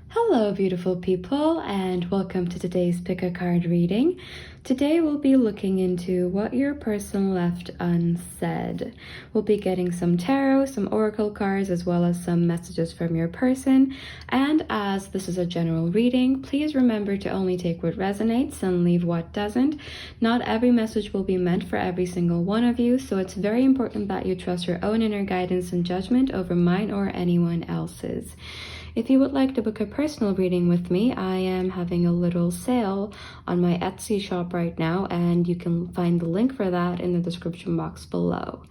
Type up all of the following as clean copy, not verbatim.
Hello, beautiful people, and welcome to today's Pick a Card reading. Today we'll be looking into what your person left unsaid. We'll be getting some tarot, some oracle cards, as well as some messages from your person. And as this is a general reading, please remember to only take what resonates and leave what doesn't. Not every message will be meant for every single one of you, so it's very important that you trust your own inner guidance and judgment over mine or anyone else's. If you would like to book a personal reading with me, I am having a little sale on my Etsy shop right now, and you can find the link for that in the description box below.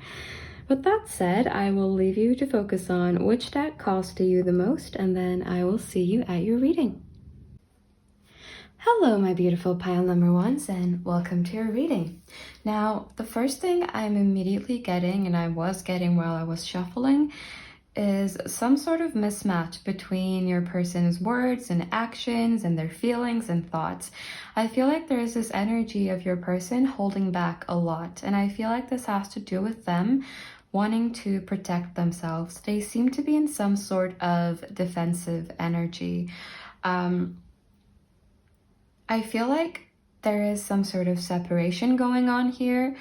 With that said, I will leave you to focus on which deck calls to you the most, and then I will see you at your reading. Hello, my beautiful pile number ones, and welcome to your reading. Now, the first thing I'm immediately getting, and I was getting while I was shuffling, is some sort of mismatch between your person's words and actions and their feelings and thoughts. I feel like there is this energy of your person holding back a lot, and I feel like this has to do with them wanting to protect themselves. They seem to be in some sort of defensive energy. I feel like there is some sort of separation going on here.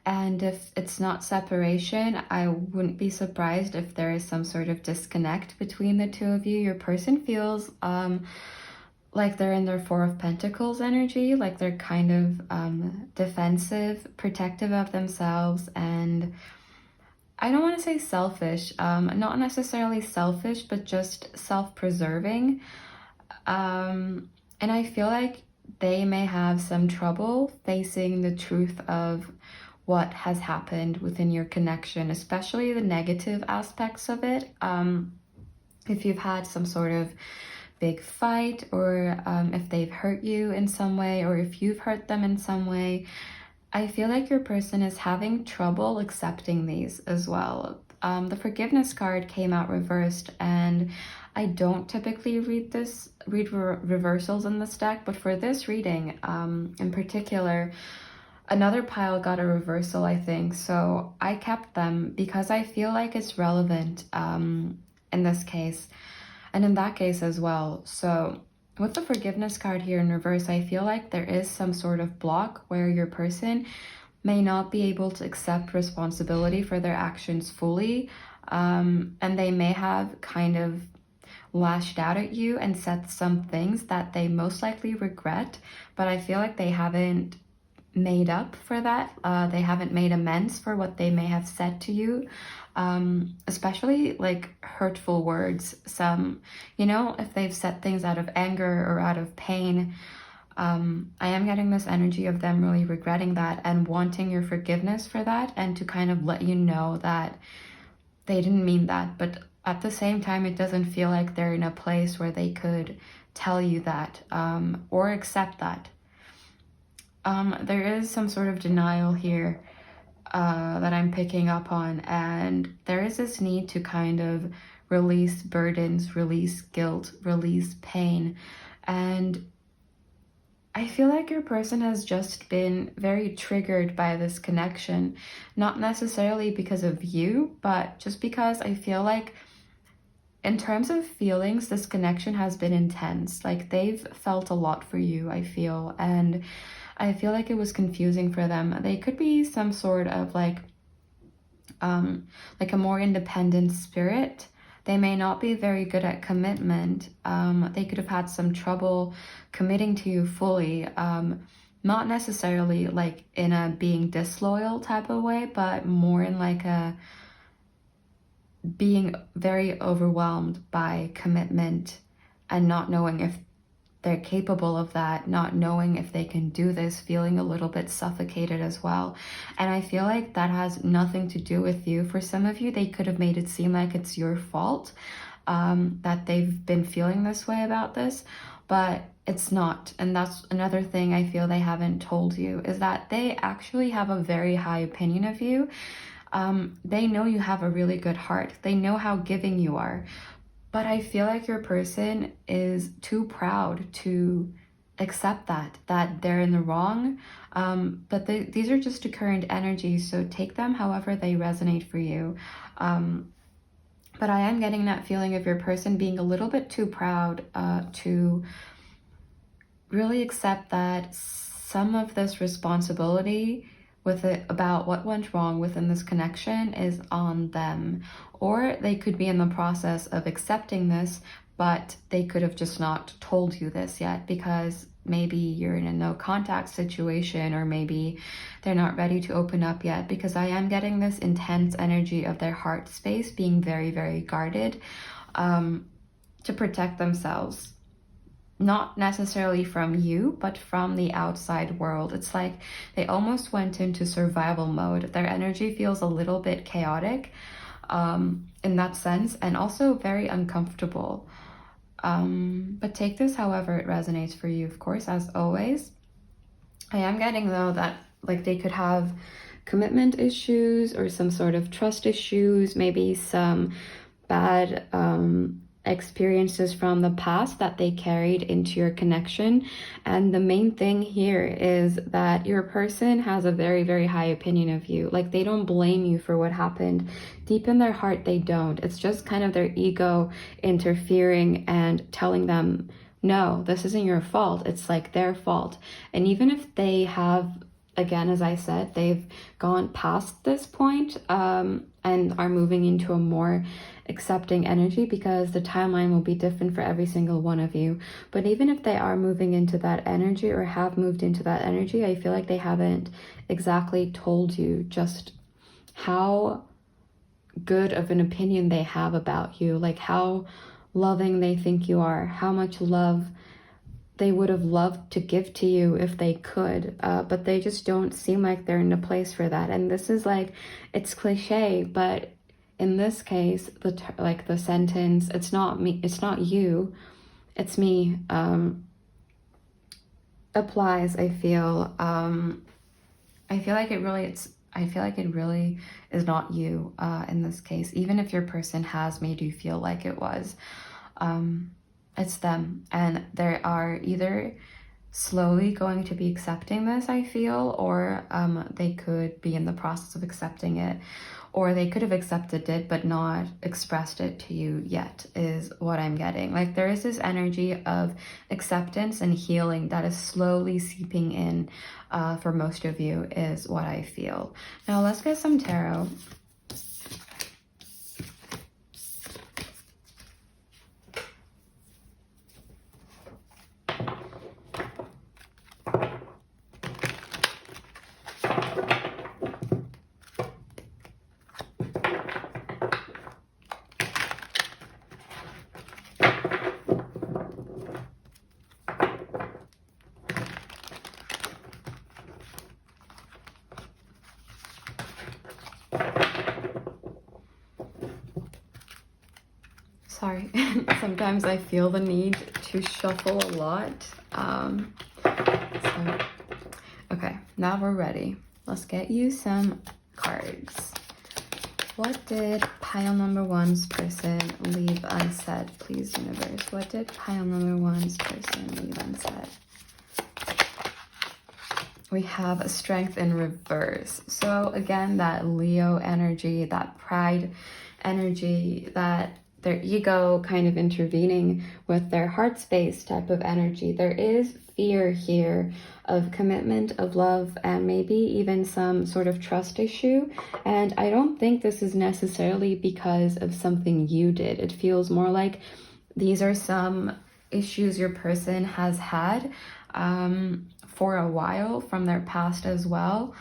And if it's not separation, I wouldn't be surprised if there is some sort of disconnect between the two of you. Your person feels like they're in their Four of Pentacles energy, like they're kind of defensive, protective of themselves, and I don't want to say selfish, not necessarily selfish, but just self-preserving. And I feel like they may have some trouble facing the truth of what has happened within your connection, especially the negative aspects of it. If you've had some sort of big fight, or if they've hurt you in some way, or if you've hurt them in some way, I feel like your person is having trouble accepting these as well. The forgiveness card came out reversed, and I don't typically read reversals in this deck, but for this reading in particular, another pile got a reversal, I think, so I kept them because I feel like it's relevant in this case, and in that case as well. So with the forgiveness card here in reverse, I feel like there is some sort of block where your person may not be able to accept responsibility for their actions fully, and they may have kind of lashed out at you and said some things that they most likely regret, but I feel like they haven't made up for that. They haven't made amends for what they may have said to you, especially like hurtful words. Some, if they've said things out of anger or out of pain, I am getting this energy of them really regretting that and wanting your forgiveness for that, and to kind of let you know that they didn't mean that. But at the same time, it doesn't feel like they're in a place where they could tell you that or accept that. There is some sort of denial here that I'm picking up on, and there is this need to kind of release burdens, release guilt, release pain, and I feel like your person has just been very triggered by this connection, not necessarily because of you, but just because I feel like in terms of feelings, this connection has been intense. Like they've felt a lot for you, I feel, and I feel like it was confusing for them. They could be some sort of like a more independent spirit. They may not be very good at commitment. They could have had some trouble committing to you fully. Not necessarily like in a being disloyal type of way, but more in like a being very overwhelmed by commitment and not knowing if they're capable of that, not knowing if they can do this, feeling a little bit suffocated as well. And I feel like that has nothing to do with you. For some of you, they could have made it seem like it's your fault, that they've been feeling this way about this, but it's not. And that's another thing I feel they haven't told you, is that they actually have a very high opinion of you. They know you have a really good heart. They know how giving you are. But I feel like your person is too proud to accept that they're in the wrong. But these are just the current energies, so take them however they resonate for you. But I am getting that feeling of your person being a little bit too proud to really accept that some of this responsibility with it about what went wrong within this connection is on them. Or they could be in the process of accepting this, but they could have just not told you this yet because maybe you're in a no contact situation, or maybe they're not ready to open up yet, because I am getting this intense energy of their heart space being very, very guarded to protect themselves. Not necessarily from you, but from the outside world. It's like they almost went into survival mode. Their energy feels a little bit chaotic in that sense, and also very uncomfortable. But take this however it resonates for you, of course, as always. I am getting, though, that like they could have commitment issues or some sort of trust issues, maybe some bad experiences from the past that they carried into your connection. And the main thing here is that your person has a very, very high opinion of you. Like, they don't blame you for what happened. Deep in their heart, they don't. It's just kind of their ego interfering and telling them, no, this isn't your fault. It's like their fault. And even if they have, again, as I said, they've gone past this point and are moving into a more accepting energy, because the timeline will be different for every single one of you. But even if they are moving into that energy or have moved into that energy, I feel like they haven't exactly told you just how good of an opinion they have about you, like how loving they think you are, how much love they would have loved to give to you if they could, but they just don't seem like they're in a place for that. And this is like, it's cliche, but in this case, the sentence, it's not me, it's not you, it's me, applies. I feel like it really, I feel like it really is not you in this case, even if your person has made you feel like it was. It's them, and they are either slowly going to be accepting this, I feel, or they could be in the process of accepting it, or they could have accepted it but not expressed it to you yet, is what I'm getting. Like, there is this energy of acceptance and healing that is slowly seeping in for most of you, is what I feel. Now let's get some tarot. Sorry, sometimes I feel the need to shuffle a lot. Okay, now we're ready. Let's get you some cards. What did pile number one's person leave unsaid, please, universe? What did pile number one's person leave unsaid? We have a strength in reverse. So again, that Leo energy, that pride energy, that their ego kind of intervening with their heart space type of energy. There is fear here of commitment, of love, and maybe even some sort of trust issue. And I don't think this is necessarily because of something you did. It feels more like these are some issues your person has had for a while from their past as well,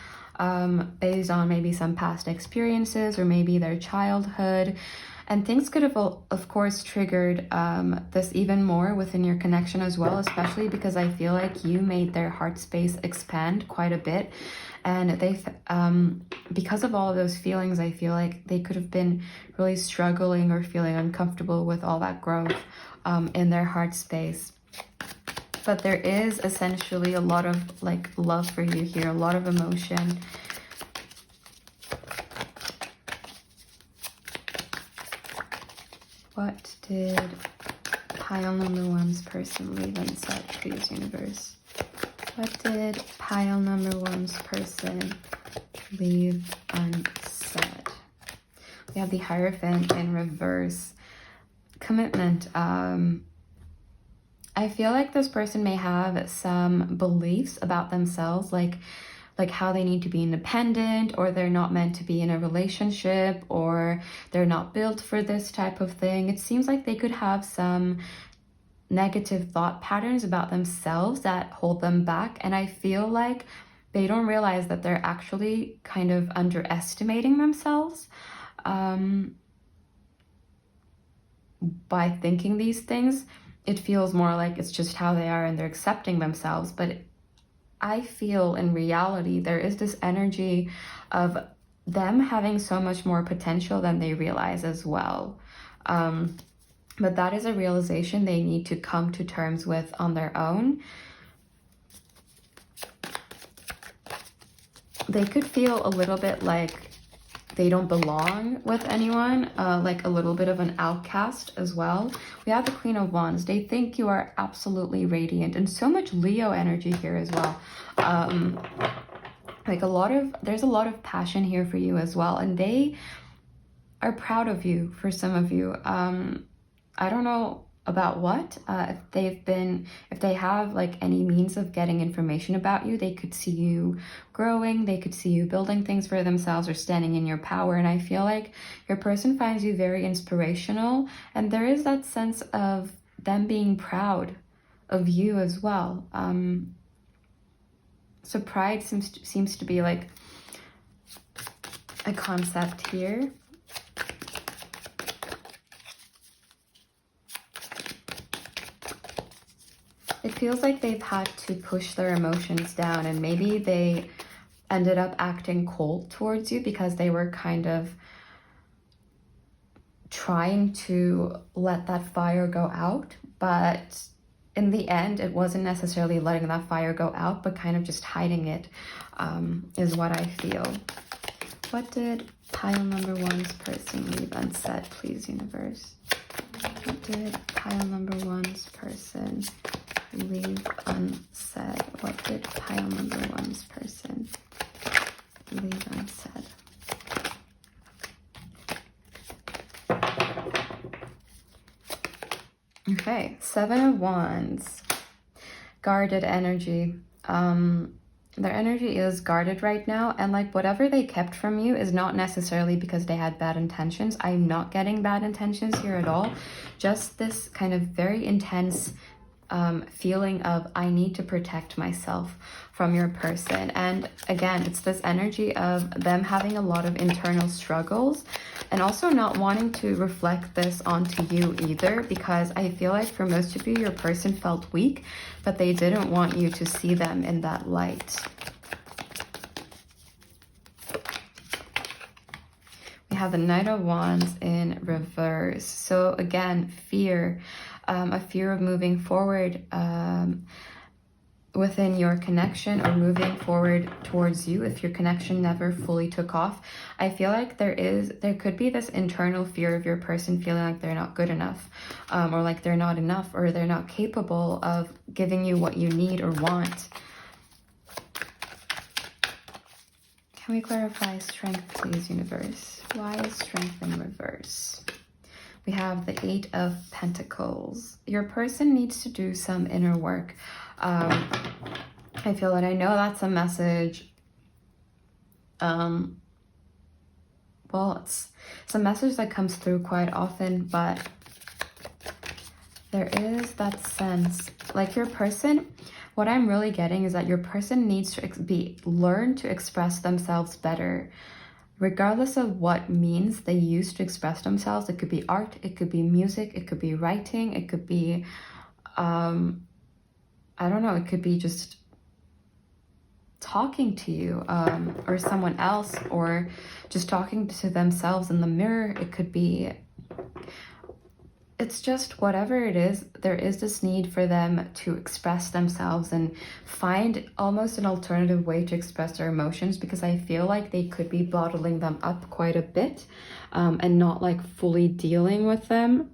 based on maybe some past experiences or maybe their childhood. And things could have, of course, triggered this even more within your connection as well, especially because I feel like you made their heart space expand quite a bit. And they, because of all of those feelings, I feel like they could have been really struggling or feeling uncomfortable with all that growth in their heart space. But there is essentially a lot of like love for you here, a lot of emotion. What did pile number one's person leave unsaid, please, universe? What did pile number one's person leave unsaid? We have the Hierophant in reverse. Commitment. I feel like this person may have some beliefs about themselves, like how they need to be independent, or they're not meant to be in a relationship, or they're not built for this type of thing. It seems like they could have some negative thought patterns about themselves that hold them back. And I feel like they don't realize that they're actually kind of underestimating themselves by thinking these things. It feels more like it's just how they are and they're accepting themselves. But I feel in reality, there is this energy of them having so much more potential than they realize as well. But that is a realization they need to come to terms with on their own. They could feel a little bit like they don't belong with anyone, like a little bit of an outcast as well. We have the Queen of Wands. They think you are absolutely radiant, and so much Leo energy here as well. Like there's a lot of passion here for you as well, and they are proud of you. For some of you, I don't know about what, if they have like any means of getting information about you, they could see you growing, they could see you building things for themselves or standing in your power. And I feel like your person finds you very inspirational, and there is that sense of them being proud of you as well. So pride seems to be like a concept here. It feels like they've had to push their emotions down, and maybe they ended up acting cold towards you because they were kind of trying to let that fire go out. But in the end, it wasn't necessarily letting that fire go out, but kind of just hiding it, is what I feel. What did pile number one's person leave unsaid, please, universe? What did pile number one's person leave unsaid? What did pile number one's person leave unsaid? Okay, Seven of Wands. Guarded energy. Their energy is guarded right now, and like whatever they kept from you is not necessarily because they had bad intentions. I'm not getting bad intentions here at all. Just this kind of very intense feeling of I need to protect myself from your person. And again, it's this energy of them having a lot of internal struggles and also not wanting to reflect this onto you either, because I feel like for most of you, your person felt weak, but they didn't want you to see them in that light. We have the Knight of Wands in reverse. So again, fear. A fear of moving forward within your connection, or moving forward towards you if your connection never fully took off. I feel like there could be this internal fear of your person feeling like they're not good enough, or like they're not enough, or they're not capable of giving you what you need or want. Can we clarify strength, please, universe? Why is strength in reverse? We have the Eight of Pentacles. Your person needs to do some inner work. I feel that I know that's a message. Well, it's a message that comes through quite often, but there is that sense, like your person, what I'm really getting is that your person needs to learn to express themselves better. Regardless of what means they use to express themselves. It could be art, it could be music, it could be writing, it could be, I don't know, it could be just talking to you or someone else, or just talking to themselves in the mirror. It could be, it's just whatever it is, there is this need for them to express themselves and find almost an alternative way to express their emotions, because I feel like they could be bottling them up quite a bit and not like fully dealing with them.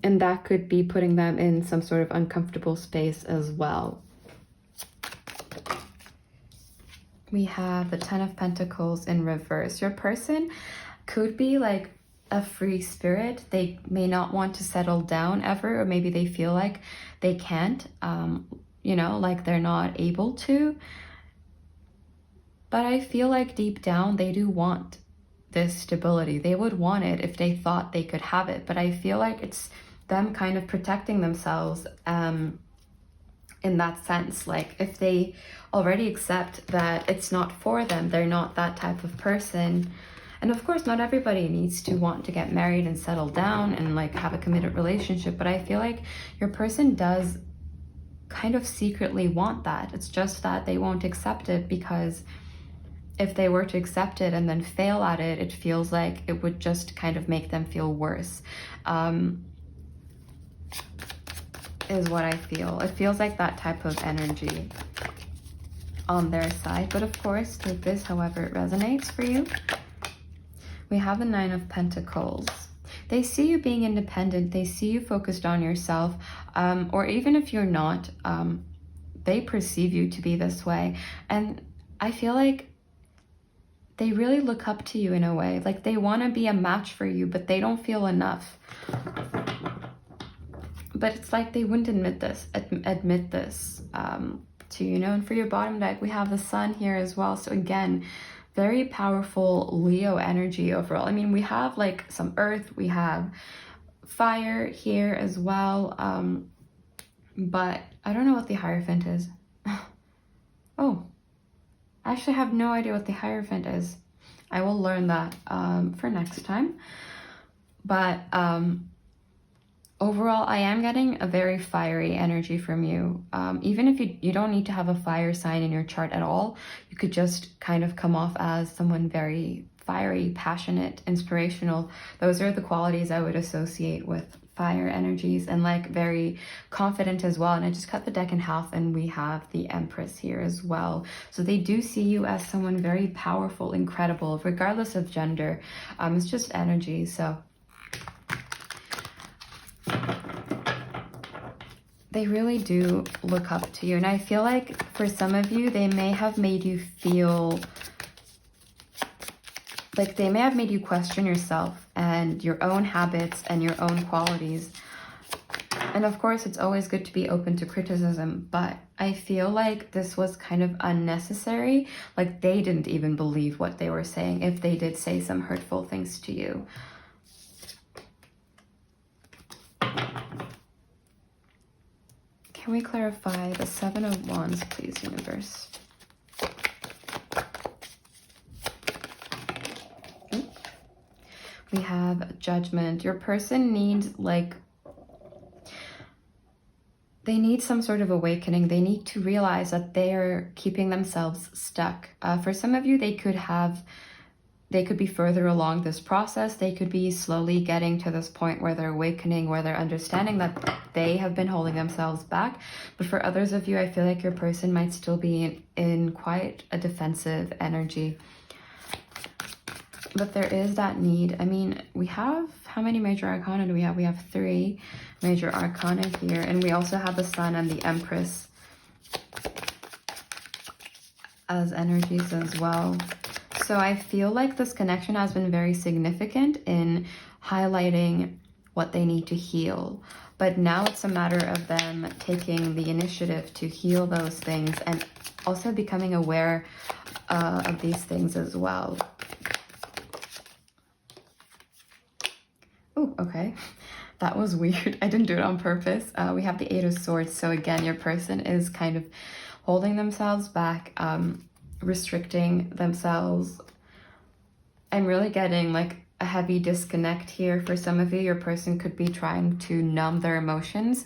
And that could be putting them in some sort of uncomfortable space as well. We have the Ten of Pentacles in reverse. Your person, could be like a free spirit. They may not want to settle down ever, or maybe they feel like they can't, you know, like they're not able to. But I feel like deep down they do want this stability. They would want it if they thought they could have it. But I feel like it's them kind of protecting themselves in that sense. Like if they already accept that it's not for them, they're not that type of person. And of course, not everybody needs to want to get married and settle down and like have a committed relationship. But I feel like your person does kind of secretly want that. It's just that they won't accept it, because if they were to accept it and then fail at it, it feels like it would just kind of make them feel worse, is what I feel. It feels like that type of energy on their side. But of course, take this however it resonates for you. We have the 9 of Pentacles. They see you being independent. They see you focused on yourself. Or even if you're not, they perceive you to be this way. And I feel like they really look up to you in a way. Like they want to be a match for you, but they don't feel enough. But it's like they wouldn't admit this to you, you know. And for your bottom deck, we have the Sun here as well. So again, very powerful Leo energy overall. I mean, we have like some earth, we have fire here as well. But I don't know what the Hierophant is. Oh, I actually have no idea what the Hierophant is. I will learn that for next time. But overall, I am getting a very fiery energy from you. Even if you don't need to have a fire sign in your chart at all, you could just kind of come off as someone very fiery, passionate, inspirational. Those are the qualities I would associate with fire energies, and like very confident as well. And I just cut the deck in half and we have the Empress here as well. So they do see you as someone very powerful, incredible, regardless of gender. It's just energy. So they really do look up to you. And I feel like for some of you, they may have made you feel like they may have made you question yourself and your own habits and your own qualities. And of course, it's always good to be open to criticism, but I feel like this was kind of unnecessary. Like they didn't even believe what they were saying if they did say some hurtful things to you. Can we clarify the 7 of Wands, please, universe? We have Judgment. Your person needs they need some sort of awakening. They need to realize that they're keeping themselves stuck. For some of you, they could be further along this process. They could be slowly getting to this point where they're awakening, where they're understanding that they have been holding themselves back. But for others of you, I feel like your person might still be in quite a defensive energy. But there is that need. I mean, we have, how many major arcana do we have? We have 3 major arcana here. And we also have the Sun and the Empress as energies as well. So I feel like this connection has been very significant in highlighting what they need to heal. But now it's a matter of them taking the initiative to heal those things and also becoming aware of these things as well. Oh, okay. That was weird. I didn't do it on purpose. We have the 8 of Swords. So again, your person is kind of holding themselves back, restricting themselves. I'm really getting like a heavy disconnect here. For some of you, your person could be trying to numb their emotions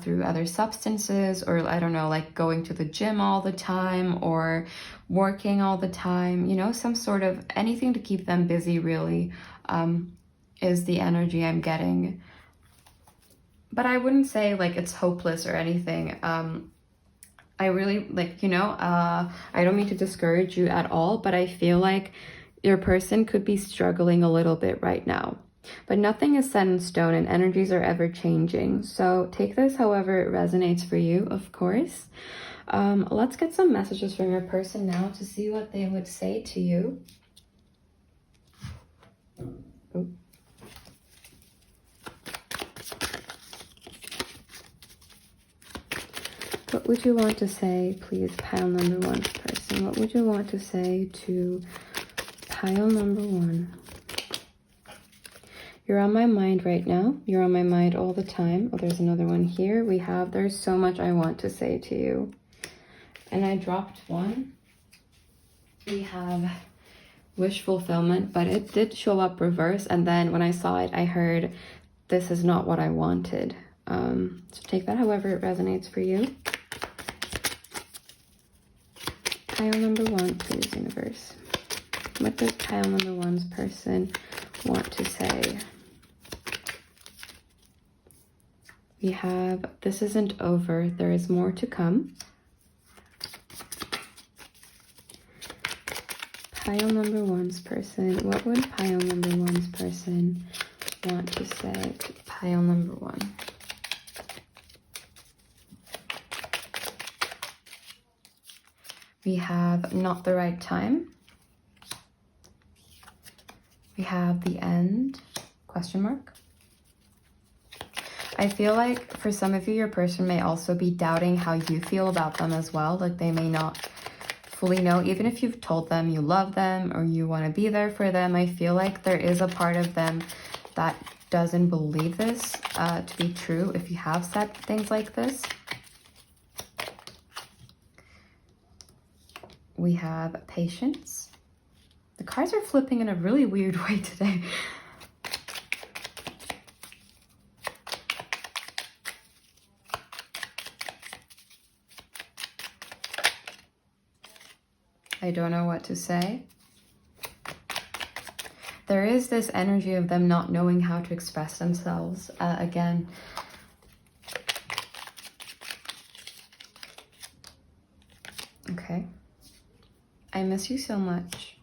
through other substances, or I don't know, like going to the gym all the time or working all the time, you know, some sort of anything to keep them busy really. Is the energy I'm getting. But I wouldn't say like it's hopeless or anything. I really like, you know, I don't mean to discourage you at all, but I feel like your person could be struggling a little bit right now. But nothing is set in stone and energies are ever changing. So take this however it resonates for you, of course. Let's get some messages from your person now to see what they would say to you. Oh. What would you want to say, please, pile number one person? What would you want to say to pile number one? You're on my mind right now. You're on my mind all the time. Oh, there's another one here. There's so much I want to say to you. And I dropped one. We have wish fulfillment, but it did show up reverse. And then when I saw it, I heard, this is not what I wanted. So take that however it resonates for you. Pile number one, please, universe. What does pile number one's person want to say? We have, this isn't over. There is more to come. Pile number one's person. What would pile number one's person want to say to pile number one? We have not the right time. We have the end, question mark. I feel like for some of you, your person may also be doubting how you feel about them as well. Like they may not fully know, even if you've told them you love them or you want to be there for them. I feel like there is a part of them that doesn't believe this to be true if you have said things like this. We have patience. The cards are flipping in a really weird way today. I don't know what to say. There is this energy of them not knowing how to express themselves. Again, okay. I miss you so much.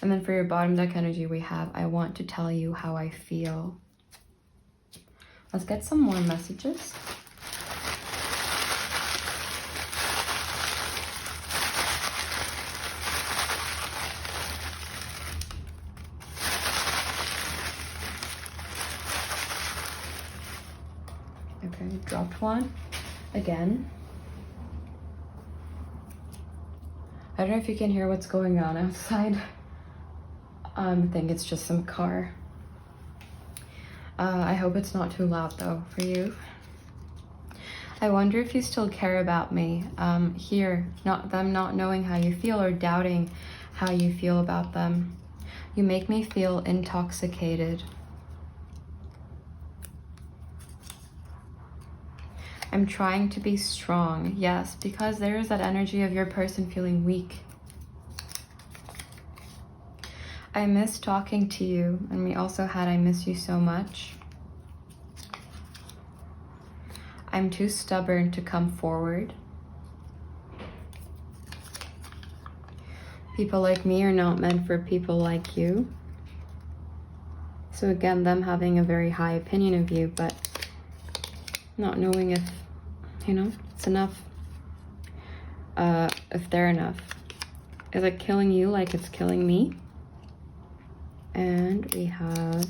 And then for your bottom deck energy, we have, I want to tell you how I feel. Let's get some more messages. Okay, dropped one again. I don't know if you can hear what's going on outside. I think it's just some car. I hope it's not too loud though for you. I wonder if you still care about me. Here, them not knowing how you feel or doubting how you feel about them. You make me feel intoxicated. I'm trying to be strong. Yes, because there is that energy of your person feeling weak. I miss talking to you. And we also had, I miss you so much. I'm too stubborn to come forward. People like me are not meant for people like you. So again, them having a very high opinion of you, but not knowing if, you know, it's enough. If they're enough. Is it killing you like it's killing me? And we have,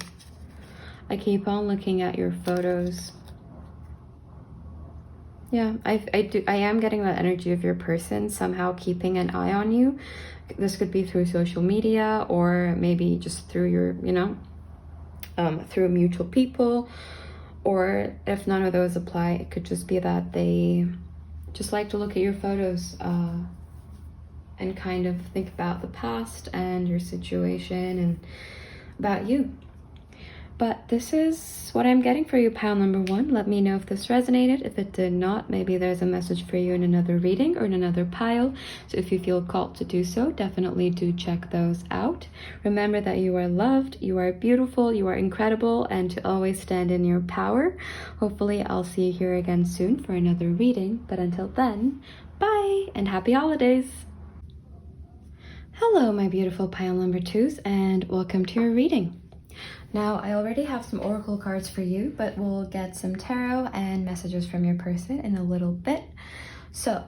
I keep on looking at your photos. Yeah, I am getting that energy of your person somehow keeping an eye on you. This could be through social media or maybe just through your, you know, through mutual people. Or if none of those apply, it could just be that they just like to look at your photos and kind of think about the past and your situation and about you. But this is what I'm getting for you, pile number one. Let me know if this resonated. If it did not, maybe there's a message for you in another reading or in another pile. So if you feel called to do so, definitely do check those out. Remember that you are loved, you are beautiful, you are incredible, and to always stand in your power. Hopefully I'll see you here again soon for another reading. But until then, bye and happy holidays. Hello, my beautiful pile number twos, and welcome to your reading. Now, I already have some oracle cards for you, but we'll get some tarot and messages from your person in a little bit. So,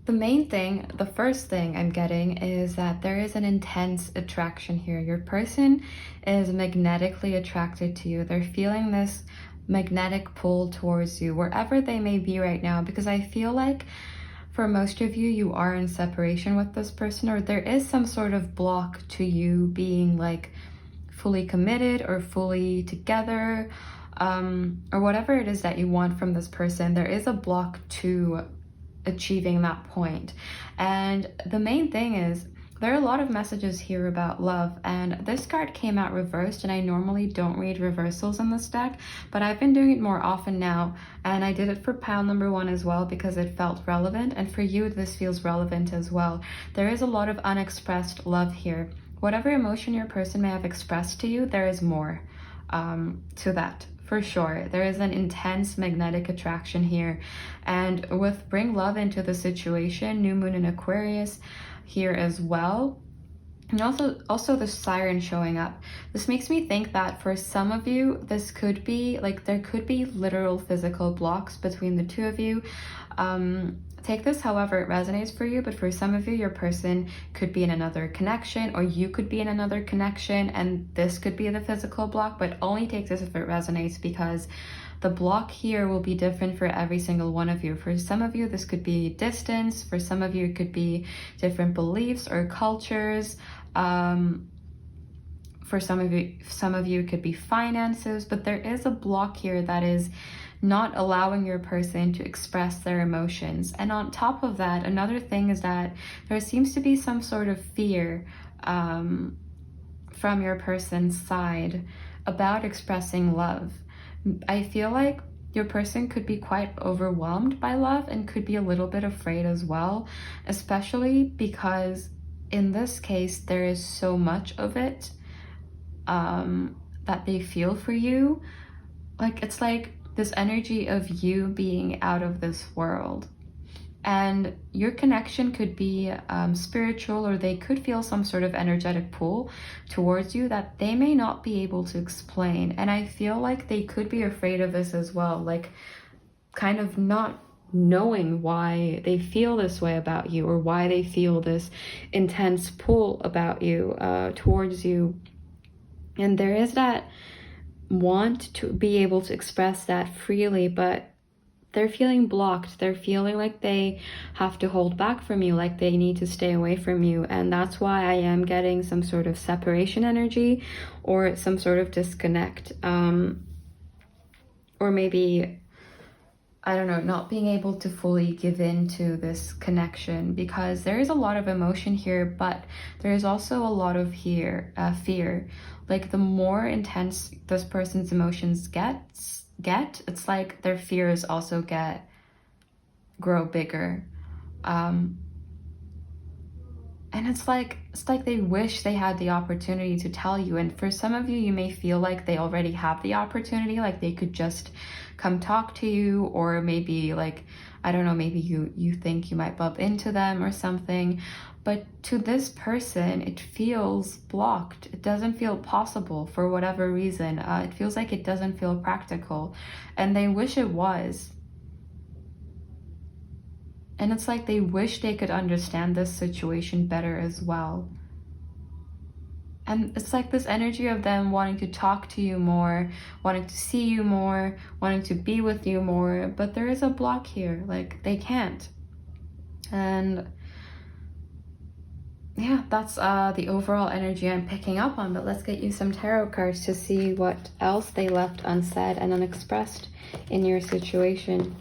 the main thing, the first thing I'm getting is that there is an intense attraction here. Your person is magnetically attracted to you. They're feeling this magnetic pull towards you, wherever they may be right now, because I feel like for most of you, you are in separation with this person, or there is some sort of block to you being like fully committed or fully together, or whatever it is that you want from this person. There is a block to achieving that point. And the main thing is, there are a lot of messages here about love, and this card came out reversed, and I normally don't read reversals in this deck, but I've been doing it more often now, and I did it for pile number 1 as well because it felt relevant, and for you this feels relevant as well. There is a lot of unexpressed love here. Whatever emotion your person may have expressed to you, there is more to that. For sure, there is an intense magnetic attraction here. And with bring love into the situation, new moon in Aquarius here as well. And also the siren showing up. This makes me think that for some of you, this could be like, there could be literal physical blocks between the two of you. Take this however it resonates for you, but for some of you, your person could be in another connection, or you could be in another connection, and this could be the physical block, but only take this if it resonates, because the block here will be different for every single one of you. For some of you, this could be distance. For some of you, it could be different beliefs or cultures. For some of you, it could be finances, but there is a block here that is not allowing your person to express their emotions. And on top of that, another thing is that there seems to be some sort of fear from your person's side about expressing love. I feel like your person could be quite overwhelmed by love and could be a little bit afraid as well, especially because in this case, there is so much of it that they feel for you. Like, it's like this energy of you being out of this world. And your connection could be spiritual, or they could feel some sort of energetic pull towards you that they may not be able to explain. And I feel like they could be afraid of this as well, like kind of not knowing why they feel this way about you, or why they feel this intense pull about you, towards you. And there is that want to be able to express that freely, but they're feeling blocked. They're feeling like they have to hold back from you, like they need to stay away from you. And that's why I am getting some sort of separation energy, or some sort of disconnect, or maybe, I don't know, not being able to fully give in to this connection, because there is a lot of emotion here, but there is also a lot of fear. Like, the more intense this person's emotions get, it's like their fears also grow bigger. And it's like they wish they had the opportunity to tell you. And for some of you, you may feel like they already have the opportunity, like they could just come talk to you, or maybe like, I don't know, maybe you think you might bump into them or something. But to this person, it feels blocked. It doesn't feel possible for whatever reason. It feels like it doesn't feel practical, and they wish it was. And it's like they wish they could understand this situation better as well. And it's like this energy of them wanting to talk to you more, wanting to see you more, wanting to be with you more, but there is a block here, like they can't. And yeah, that's the overall energy I'm picking up on, but let's get you some tarot cards to see what else they left unsaid and unexpressed in your situation.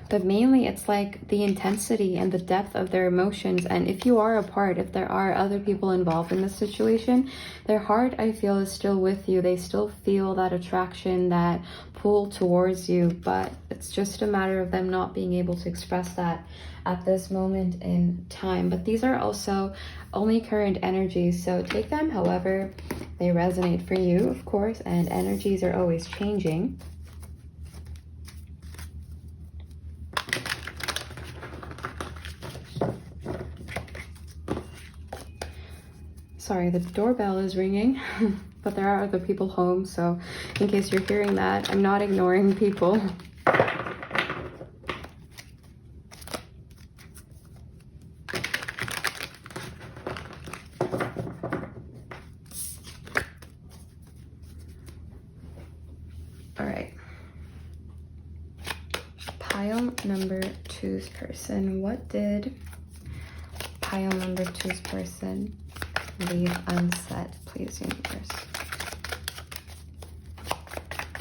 But mainly it's like the intensity and the depth of their emotions. And if you are apart, if there are other people involved in this situation, their heart, I feel, is still with you. They still feel that attraction, that pull towards you, but it's just a matter of them not being able to express that at this moment in time. But these are also only current energies, so take them however they resonate for you, of course, and energies are always changing. Sorry, the doorbell is ringing, but there are other people home, so in case you're hearing that, I'm not ignoring people. pile number two's person, what did pile number two's person leave unsaid, please, universe?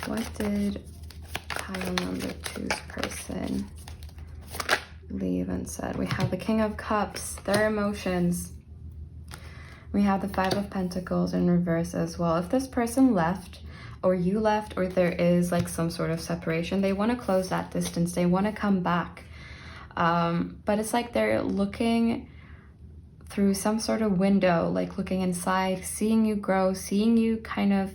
What did pile number two's person leave unsaid? We have the King of Cups, their emotions. We have the Five of Pentacles in reverse as well. If this person left, or you left, or there is like some sort of separation, they want to close that distance. They want to come back. But it's like they're looking through some sort of window, like looking inside, seeing you grow, seeing you kind of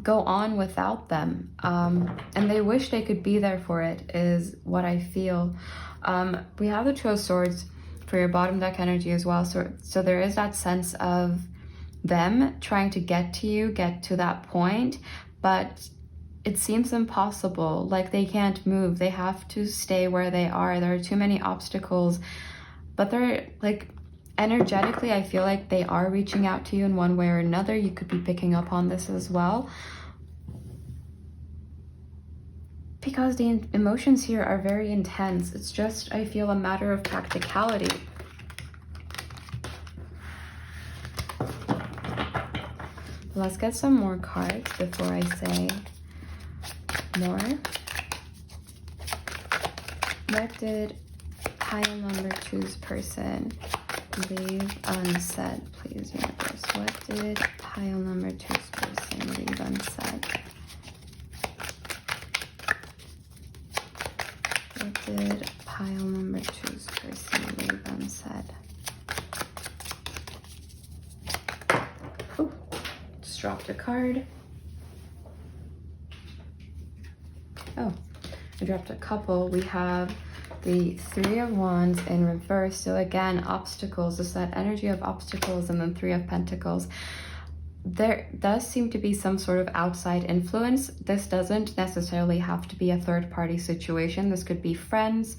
go on without them. And they wish they could be there for it, is what I feel. We have the Two of Swords for your bottom deck energy as well. So there is that sense of them trying to get to you, get to that point, but it seems impossible. Like they can't move. They have to stay where they are. There are too many obstacles, but they're like energetically, I feel like they are reaching out to you in one way or another. You could be picking up on this as well, because the emotions here are very intense. It's just, I feel, a matter of practicality. Let's get some more cards before I say more. What did pile number two's person leave unsaid, please, universe? What did pile number two's person leave unsaid? What did pile number two's person leave unsaid? Ooh, just dropped a card. Oh, I dropped a couple. We have the Three of Wands in reverse. So again, obstacles, is that energy of obstacles, and then Three of Pentacles. There does seem to be some sort of outside influence. This doesn't necessarily have to be a third-party situation. This could be friends.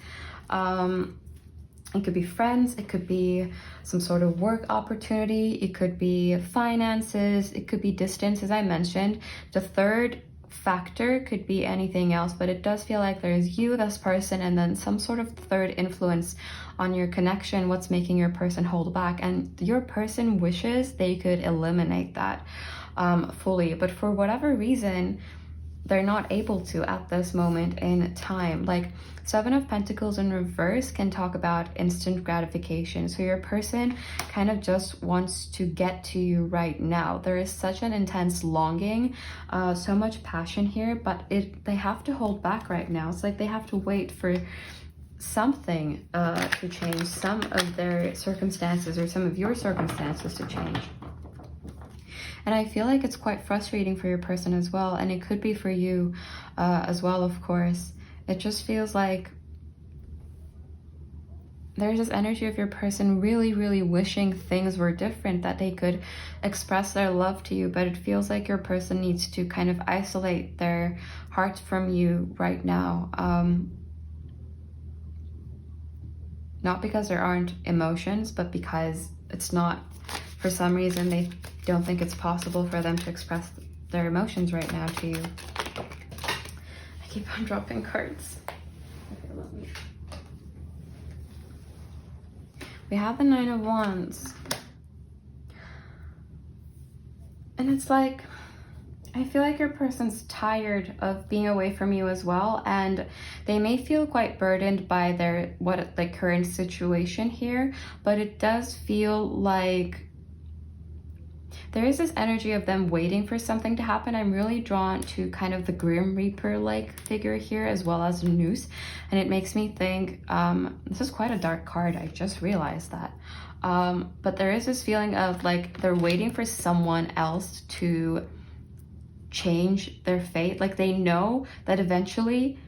It could be friends. It could be some sort of work opportunity. It could be finances. It could be distance, as I mentioned. The third factor could be anything else, but it does feel like there's you, this person, and then some sort of third influence on your connection, what's making your person hold back. And your person wishes they could eliminate that fully, but for whatever reason they're not able to at this moment in time. Like Seven of Pentacles in reverse can talk about instant gratification. So your person kind of just wants to get to you right now. There is such an intense longing, so much passion here, but they have to hold back right now. It's like they have to wait for something to change, some of their circumstances or some of your circumstances to change. And I feel like it's quite frustrating for your person as well. And it could be for you as well, of course. It just feels like there's this energy of your person really, really wishing things were different, that they could express their love to you. But it feels like your person needs to kind of isolate their heart from you right now. Not because there aren't emotions, but because it's not, for some reason, they don't think it's possible for them to express their emotions right now to you. I keep on dropping cards. Okay, let me. We have the Nine of Wands. And it's like, I feel like your person's tired of being away from you as well, and they may feel quite burdened by their current situation here, but it does feel like there is this energy of them waiting for something to happen. I'm really drawn to kind of the Grim Reaper-like figure here, as well as a noose. And it makes me think, this is quite a dark card, I just realized that. But there is this feeling of like they're waiting for someone else to change their fate. Like they know that eventually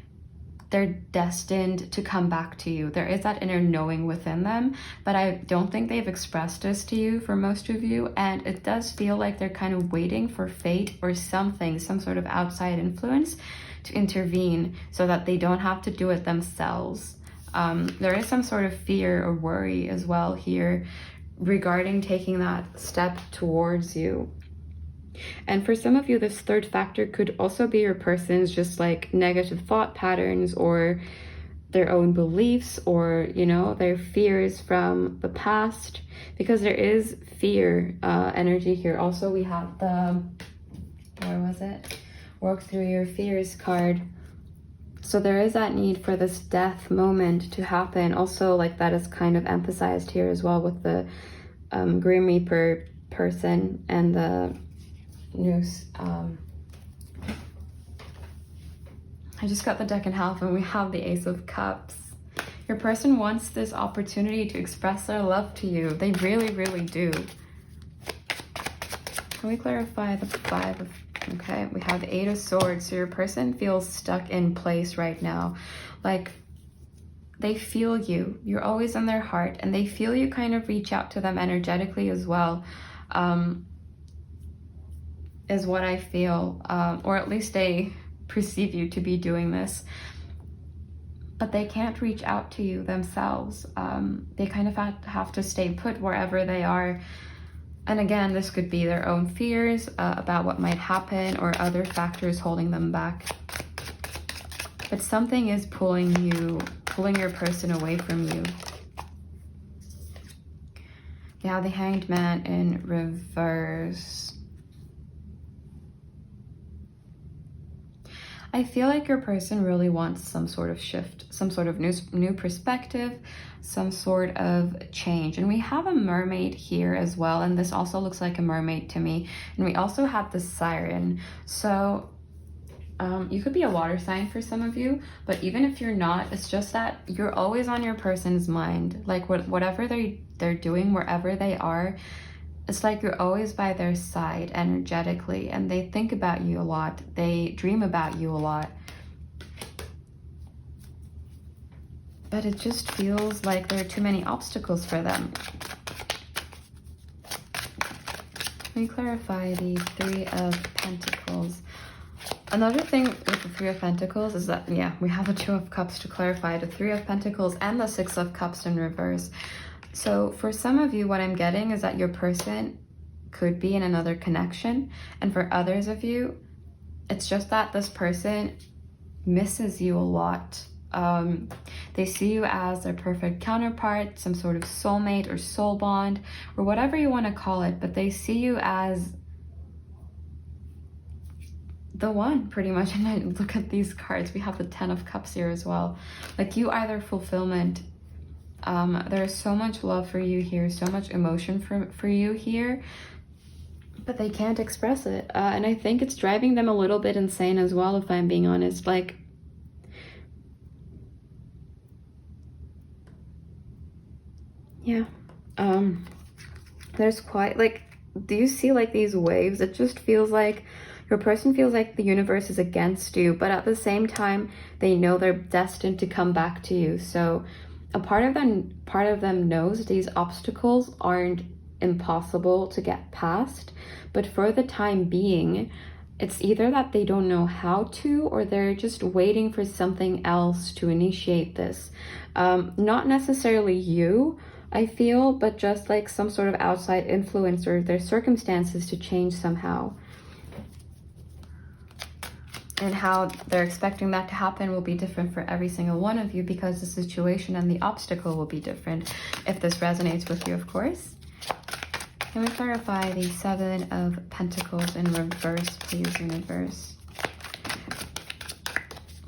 they're destined to come back to you. There is that inner knowing within them, but I don't think they've expressed this to you for most of you. And it does feel like they're kind of waiting for fate or something, some sort of outside influence to intervene so that they don't have to do it themselves. There is some sort of fear or worry as well here regarding taking that step towards you. And for some of you, this third factor could also be your person's just like negative thought patterns or their own beliefs, or, you know, their fears from the past, because there is fear energy here. Also, we have the, where was it? Work through your fears card. So there is that need for this death moment to happen. Also, like, that is kind of emphasized here as well with the Grim Reaper person and the noose. I just got the deck in half and we have the Ace of Cups. Your person wants this opportunity to express their love to you. They really, really do. Can we clarify the 5 of... Okay, we have the 8 of Swords. So your person feels stuck in place right now. Like, they feel you. You're always in their heart, and they feel you kind of reach out to them energetically as well, is what I feel. Or at least they perceive you to be doing this. But they can't reach out to you themselves. They kind of have to stay put wherever they are. And again, this could be their own fears about what might happen, or other factors holding them back. But something is pulling your person away from you. You have the Hanged Man in reverse. I feel like your person really wants some sort of shift, some sort of new perspective, some sort of change. And we have a mermaid here as well, and this also looks like a mermaid to me. And we also have the siren. So you could be a water sign for some of you, but even if you're not, it's just that you're always on your person's mind. Like whatever they're doing, wherever they are, it's like you're always by their side energetically, and they think about you a lot. They dream about you a lot. But it just feels like there are too many obstacles for them. Let me clarify the 3 of Pentacles. Another thing with the 3 of Pentacles is that, yeah, we have the 2 of Cups to clarify, the 3 of Pentacles and the 6 of Cups in reverse. So for some of you, what I'm getting is that your person could be in another connection. And for others of you, it's just that this person misses you a lot. They see you as their perfect counterpart, some sort of soulmate or soul bond, or whatever you want to call it. But they see you as the one, pretty much. And I look at these cards. We have the 10 of Cups here as well. Like, you are their fulfillment. There's so much love for you here, so much emotion for you here, but they can't express it. And I think it's driving them a little bit insane as well, if I'm being honest. Like, yeah, there's quite, like, do you see like these waves? It just feels like your person feels like the universe is against you, but at the same time, they know they're destined to come back to you. So a part of them knows these obstacles aren't impossible to get past, but for the time being, it's either that they don't know how to, or they're just waiting for something else to initiate this. Not necessarily you, I feel, but just like some sort of outside influence or their circumstances to change somehow. And how they're expecting that to happen will be different for every single one of you, because the situation and the obstacle will be different. If this resonates with you, of course. Can we clarify the 7 of Pentacles in reverse, please, universe?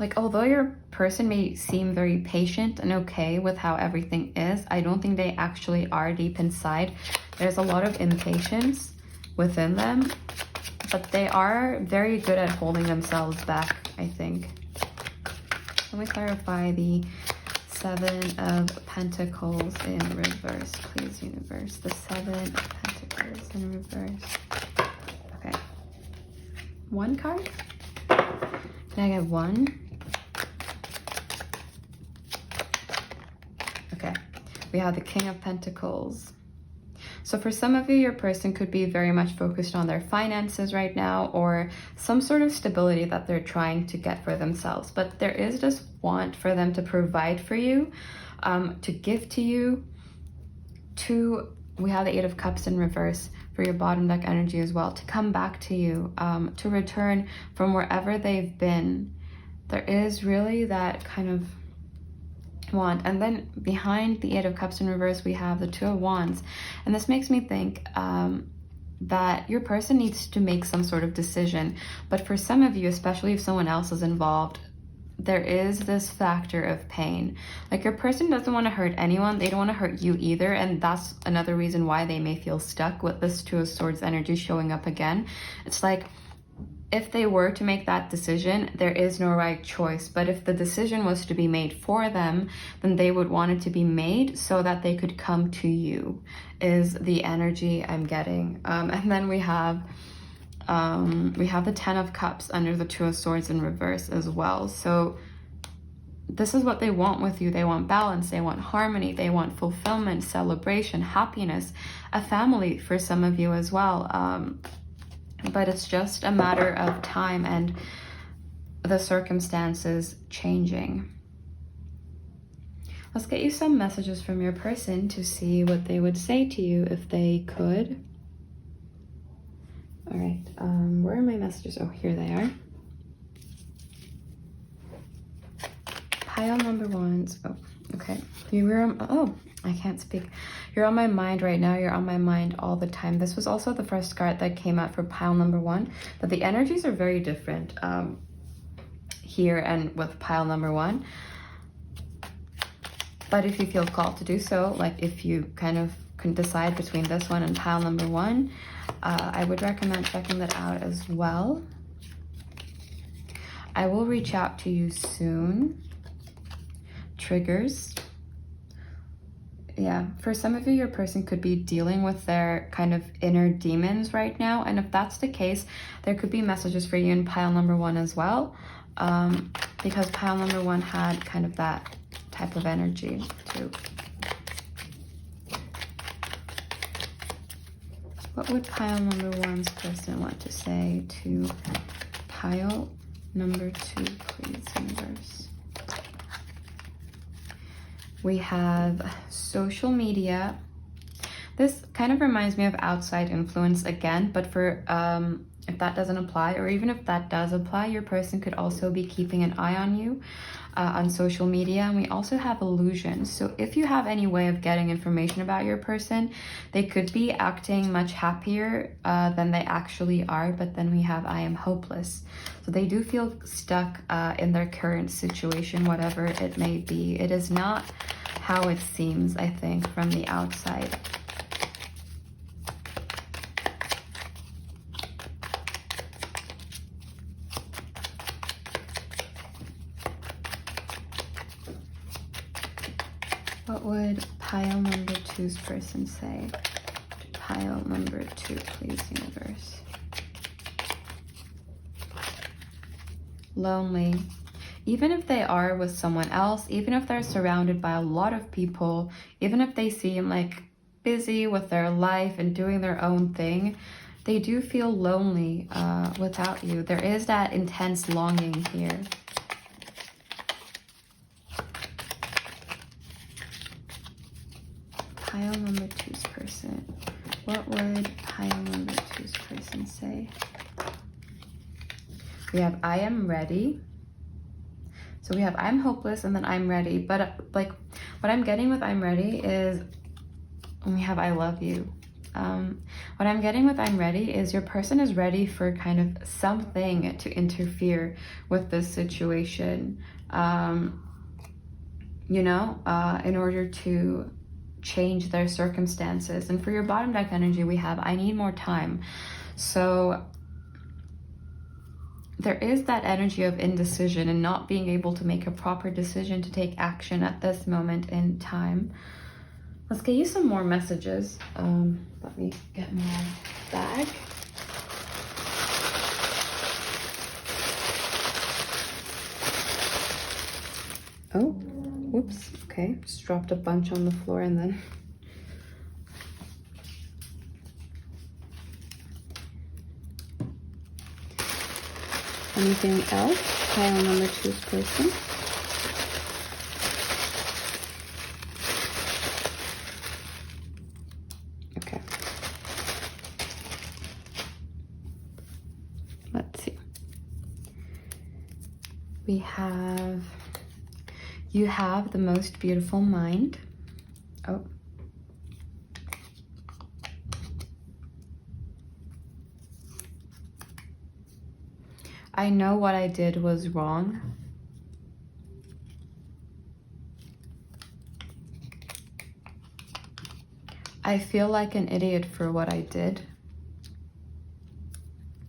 Like, although your person may seem very patient and okay with how everything is, I don't think they actually are deep inside. There's a lot of impatience within them, but they are very good at holding themselves back, I think. Can we clarify the 7 of Pentacles in reverse, please, universe? The 7 of Pentacles in reverse. Okay. 1 card? Can I get 1? Okay. We have the King of Pentacles. So for some of you, your person could be very much focused on their finances right now, or some sort of stability that they're trying to get for themselves. But there is this want for them to provide for you, to give to you. We have the 8 of Cups in reverse. for your bottom deck energy as well, to come back to you, to return from wherever they've been. There is really that kind of want. And then behind the Eight of Cups in reverse, we have the Two of Wands. And this makes me think that your person needs to make some sort of decision. But for some of you, especially if someone else is involved, there is this factor of pain. Like, your person doesn't want to hurt anyone. They don't want to hurt you either. And that's another reason why they may feel stuck with this Two of Swords energy showing up again. It's like, if they were to make that decision, there is no right choice. But if the decision was to be made for them, then they would want it to be made so that they could come to you, is the energy I'm getting. And then we have the Ten of Cups under the Two of Swords in reverse as well. So this is what they want with you. They want balance, they want harmony, they want fulfillment, celebration, happiness, a family for some of you as well. But it's just a matter of time and the circumstances changing. Let's get you some messages from your person to see what they would say to you if they could. All right, where are my messages? Oh, here they are. Pile number ones. Oh, okay. You were, oh, I can't speak. You're on my mind right now. You're on my mind all the time. This was also the first card that came out for pile number one, but the energies are very different here and with pile number one. But if you feel called to do so, like if you kind of can decide between this one and pile number one, I would recommend checking that out as well. I will reach out to you soon. Triggers. Yeah, for some of you, your person could be dealing with their kind of inner demons right now. And if that's the case, there could be messages for you in pile number one as well. Because pile number one had kind of that type of energy too. What would pile number one's person want to say to pile number two, please, universe? We have social media. This kind of reminds me of outside influence again, but for if that doesn't apply, or even if that does apply, your person could also be keeping an eye on you on social media. And we also have illusions. So if you have any way of getting information about your person, they could be acting much happier than they actually are. But then we have I am hopeless. So they do feel stuck in their current situation, whatever it may be. It is not how it seems, I think, from the outside. What would pile number two's person say? Pile number two, please, universe. Lonely. Even if they are with someone else, even if they're surrounded by a lot of people, even if they seem like busy with their life and doing their own thing, they do feel lonely without you. There is that intense longing here. Pile number two's person. What would pile number two's person say? We have I am ready. So we have I'm hopeless and then I'm ready. But like what I'm getting with I'm ready is we have I love you. What I'm getting with I'm ready is your person is ready for kind of something to interfere with this situation. You know, in order to change their circumstances. And for your bottom deck energy, we have I need more time. So there is that energy of indecision and not being able to make a proper decision to take action at this moment in time. Let's get you some more messages. Let me get my bag. Oh, whoops. Okay, just dropped a bunch on the floor and then... Anything else? Pile number two's person. Okay. We have, you have the most beautiful mind. Oh. I know what I did was wrong. I feel like an idiot for what I did.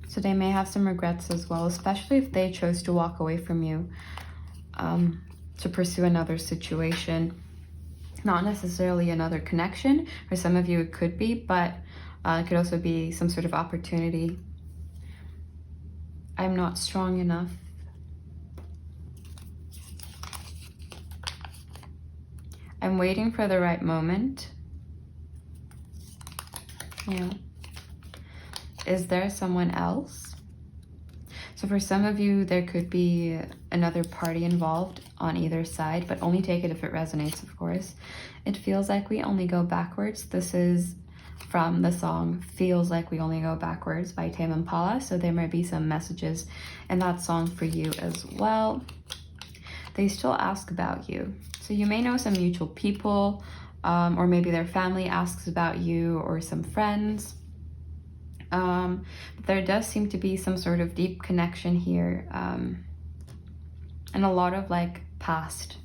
So they may have some regrets as well, especially if they chose to walk away from you to pursue another situation. Not necessarily another connection. For some of you it could be, but it could also be some sort of opportunity. I'm not strong enough. I'm waiting for the right moment. Yeah. Is there someone else? So for some of you, there could be another party involved on either side, but only take it if it resonates, of course. It feels like we only go backwards. This is from the song Feels Like We Only Go Backwards by Tame Impala. So there might be some messages in that song for you as well. They still ask about you. So you may know some mutual people, or maybe their family asks about you, or some friends. But there does seem to be some sort of deep connection here, and a lot of like past,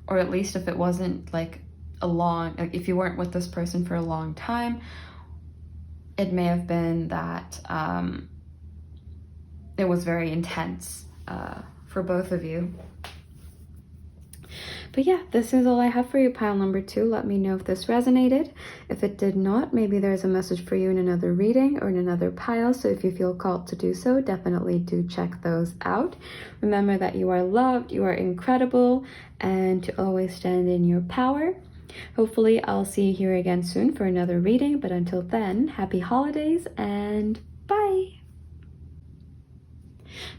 or at least if it wasn't like like if you weren't with this person for a long time, it may have been that it was very intense for both of you. But yeah, this is all I have for you, pile number 2. Let me know if this resonated. If it did not, maybe there's a message for you in another reading or in another pile. So if you feel called to do so, definitely do check those out. Remember that you are loved, you are incredible, and to always stand in your power. Hopefully I'll see you here again soon for another reading. But until then, happy holidays and bye.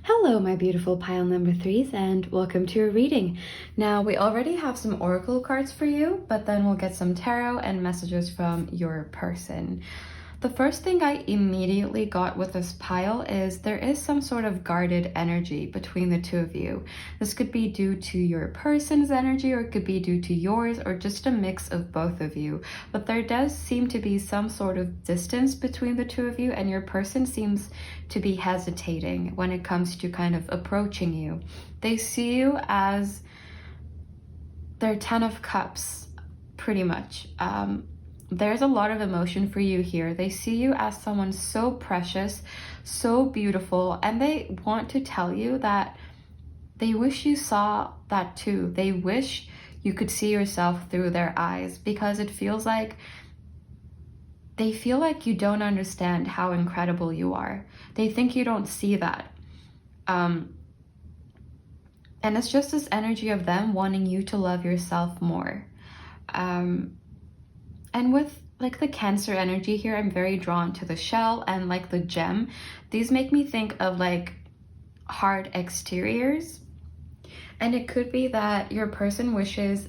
Hello, my beautiful pile number 3s, and welcome to your reading. Now, we already have some oracle cards for you, but then we'll get some tarot and messages from your person. The first thing I immediately got with this pile is there is some sort of guarded energy between the two of you. This could be due to your person's energy, or it could be due to yours, or just a mix of both of you. But there does seem to be some sort of distance between the two of you, and your person seems to be hesitating when it comes to kind of approaching you. They see you as their 10 of Cups, pretty much. There's a lot of emotion for you here. They see you as someone so precious, so beautiful, and they want to tell you that they wish you saw that too. They wish you could see yourself through their eyes, because it feels like they feel like you don't understand how incredible you are. They think you don't see that. And it's just this energy of them wanting you to love yourself more. And with like the Cancer energy here, I'm very drawn to the shell and like the gem. These make me think of like hard exteriors. And it could be that your person wishes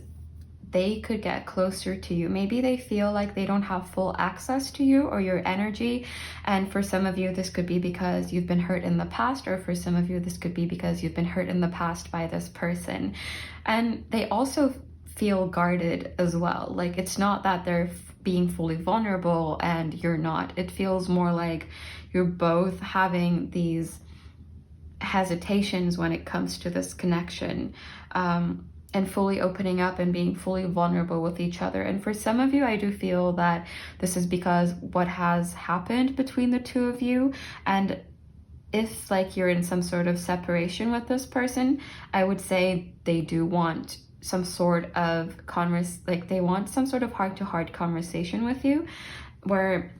they could get closer to you. Maybe they feel like they don't have full access to you or your energy. And for some of you, this could be because you've been hurt in the past, or for some of you, this could be because you've been hurt in the past by this person. And they also feel guarded as well. Like it's not that they're being fully vulnerable and you're not. It feels more like you're both having these hesitations when it comes to this connection, and fully opening up and being fully vulnerable with each other. And for some of you, I do feel that this is because what has happened between the two of you. And if like you're in some sort of separation with this person, I would say they do want some sort of they want some sort of heart-to-heart conversation with you, where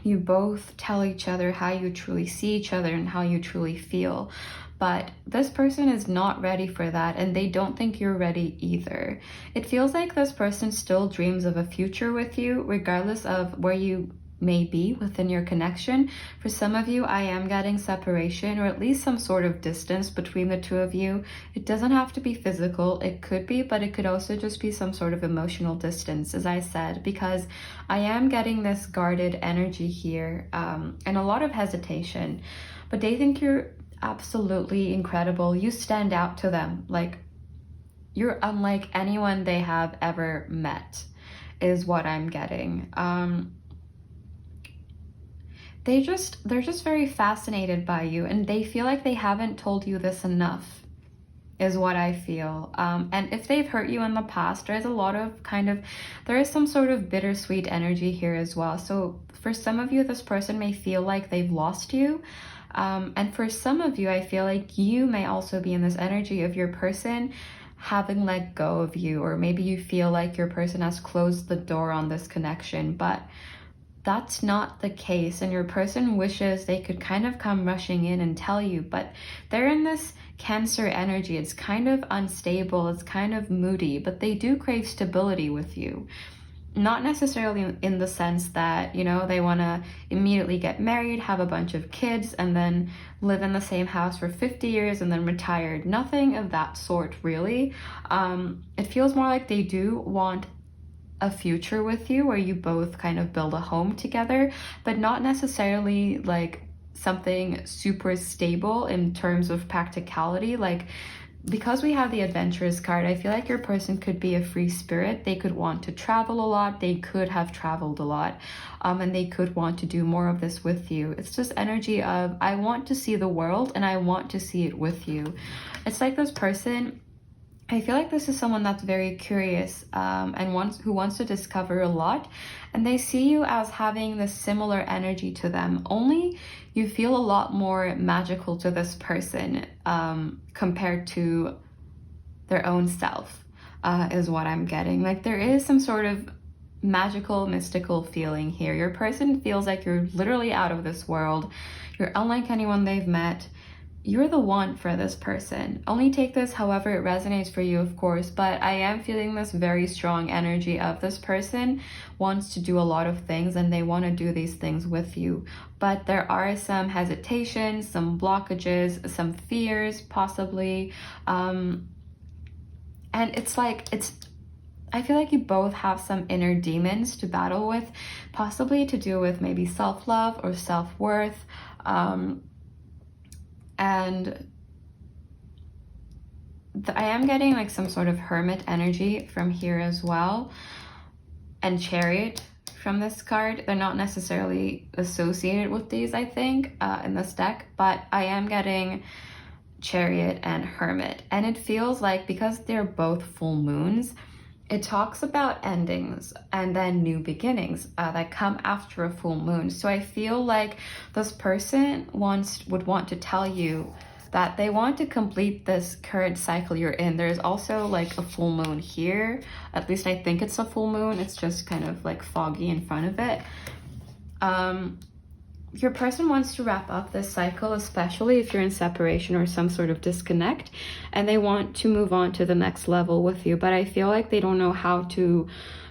you both tell each other how you truly see each other and how you truly feel. But this person is not ready for that, and they don't think you're ready either. It feels like this person still dreams of a future with you, regardless of where you may be within your connection. For some of you, I am getting separation, or at least some sort of distance between the two of you. It doesn't have to be physical, it could be, but it could also just be some sort of emotional distance, as I said, because I am getting this guarded energy here, and a lot of hesitation. But they think you're absolutely incredible. You stand out to them. Like, you're unlike anyone they have ever met, is what I'm getting. They're just very fascinated by you, and they feel like they haven't told you this enough, is what I feel. And if they've hurt you in the past, there is some sort of bittersweet energy here as well. So for some of you, this person may feel like they've lost you. And for some of you, I feel like you may also be in this energy of your person having let go of you, or maybe you feel like your person has closed the door on this connection, but that's not the case, and your person wishes they could kind of come rushing in and tell you, but they're in this Cancer energy. It's kind of unstable, it's kind of moody, but they do crave stability with you. Not necessarily in the sense that, you know, they want to immediately get married, have a bunch of kids, and then live in the same house for 50 years and then retire. Nothing of that sort, really. It feels more like they do want a future with you where you both kind of build a home together, but not necessarily like something super stable in terms of practicality. Like, because we have the adventurous card, I feel like your person could be a free spirit. They could want to travel a lot. They could have traveled a lot, and they could want to do more of this with you. It's just energy of, I want to see the world and I want to see it with you. It's like this person, I feel like this is someone that's very curious, and who wants to discover a lot, and they see you as having this similar energy to them, only you feel a lot more magical to this person compared to their own self, is what I'm getting. Like, there is some sort of magical, mystical feeling here. Your person feels like you're literally out of this world. You're unlike anyone they've met. You're the one for this person. Only take this however it resonates for you, of course, but I am feeling this very strong energy of this person wants to do a lot of things, and they want to do these things with you. But there are some hesitations, some blockages, some fears, possibly. And I feel like you both have some inner demons to battle with, possibly to do with maybe self-love or self-worth. And I am getting like some sort of hermit energy from here as well, and chariot from this card. They're not necessarily associated with these, I think, in this deck, but I am getting chariot and hermit, and it feels like, because they're both full moons, it talks about endings and then new beginnings that come after a full moon. So I feel like this person would want to tell you that they want to complete this current cycle you're in. There's also like a full moon here. At least I think it's a full moon. It's just kind of like foggy in front of it. Your person wants to wrap up this cycle, especially if you're in separation or some sort of disconnect, and they want to move on to the next level with you. But I feel like they don't know how to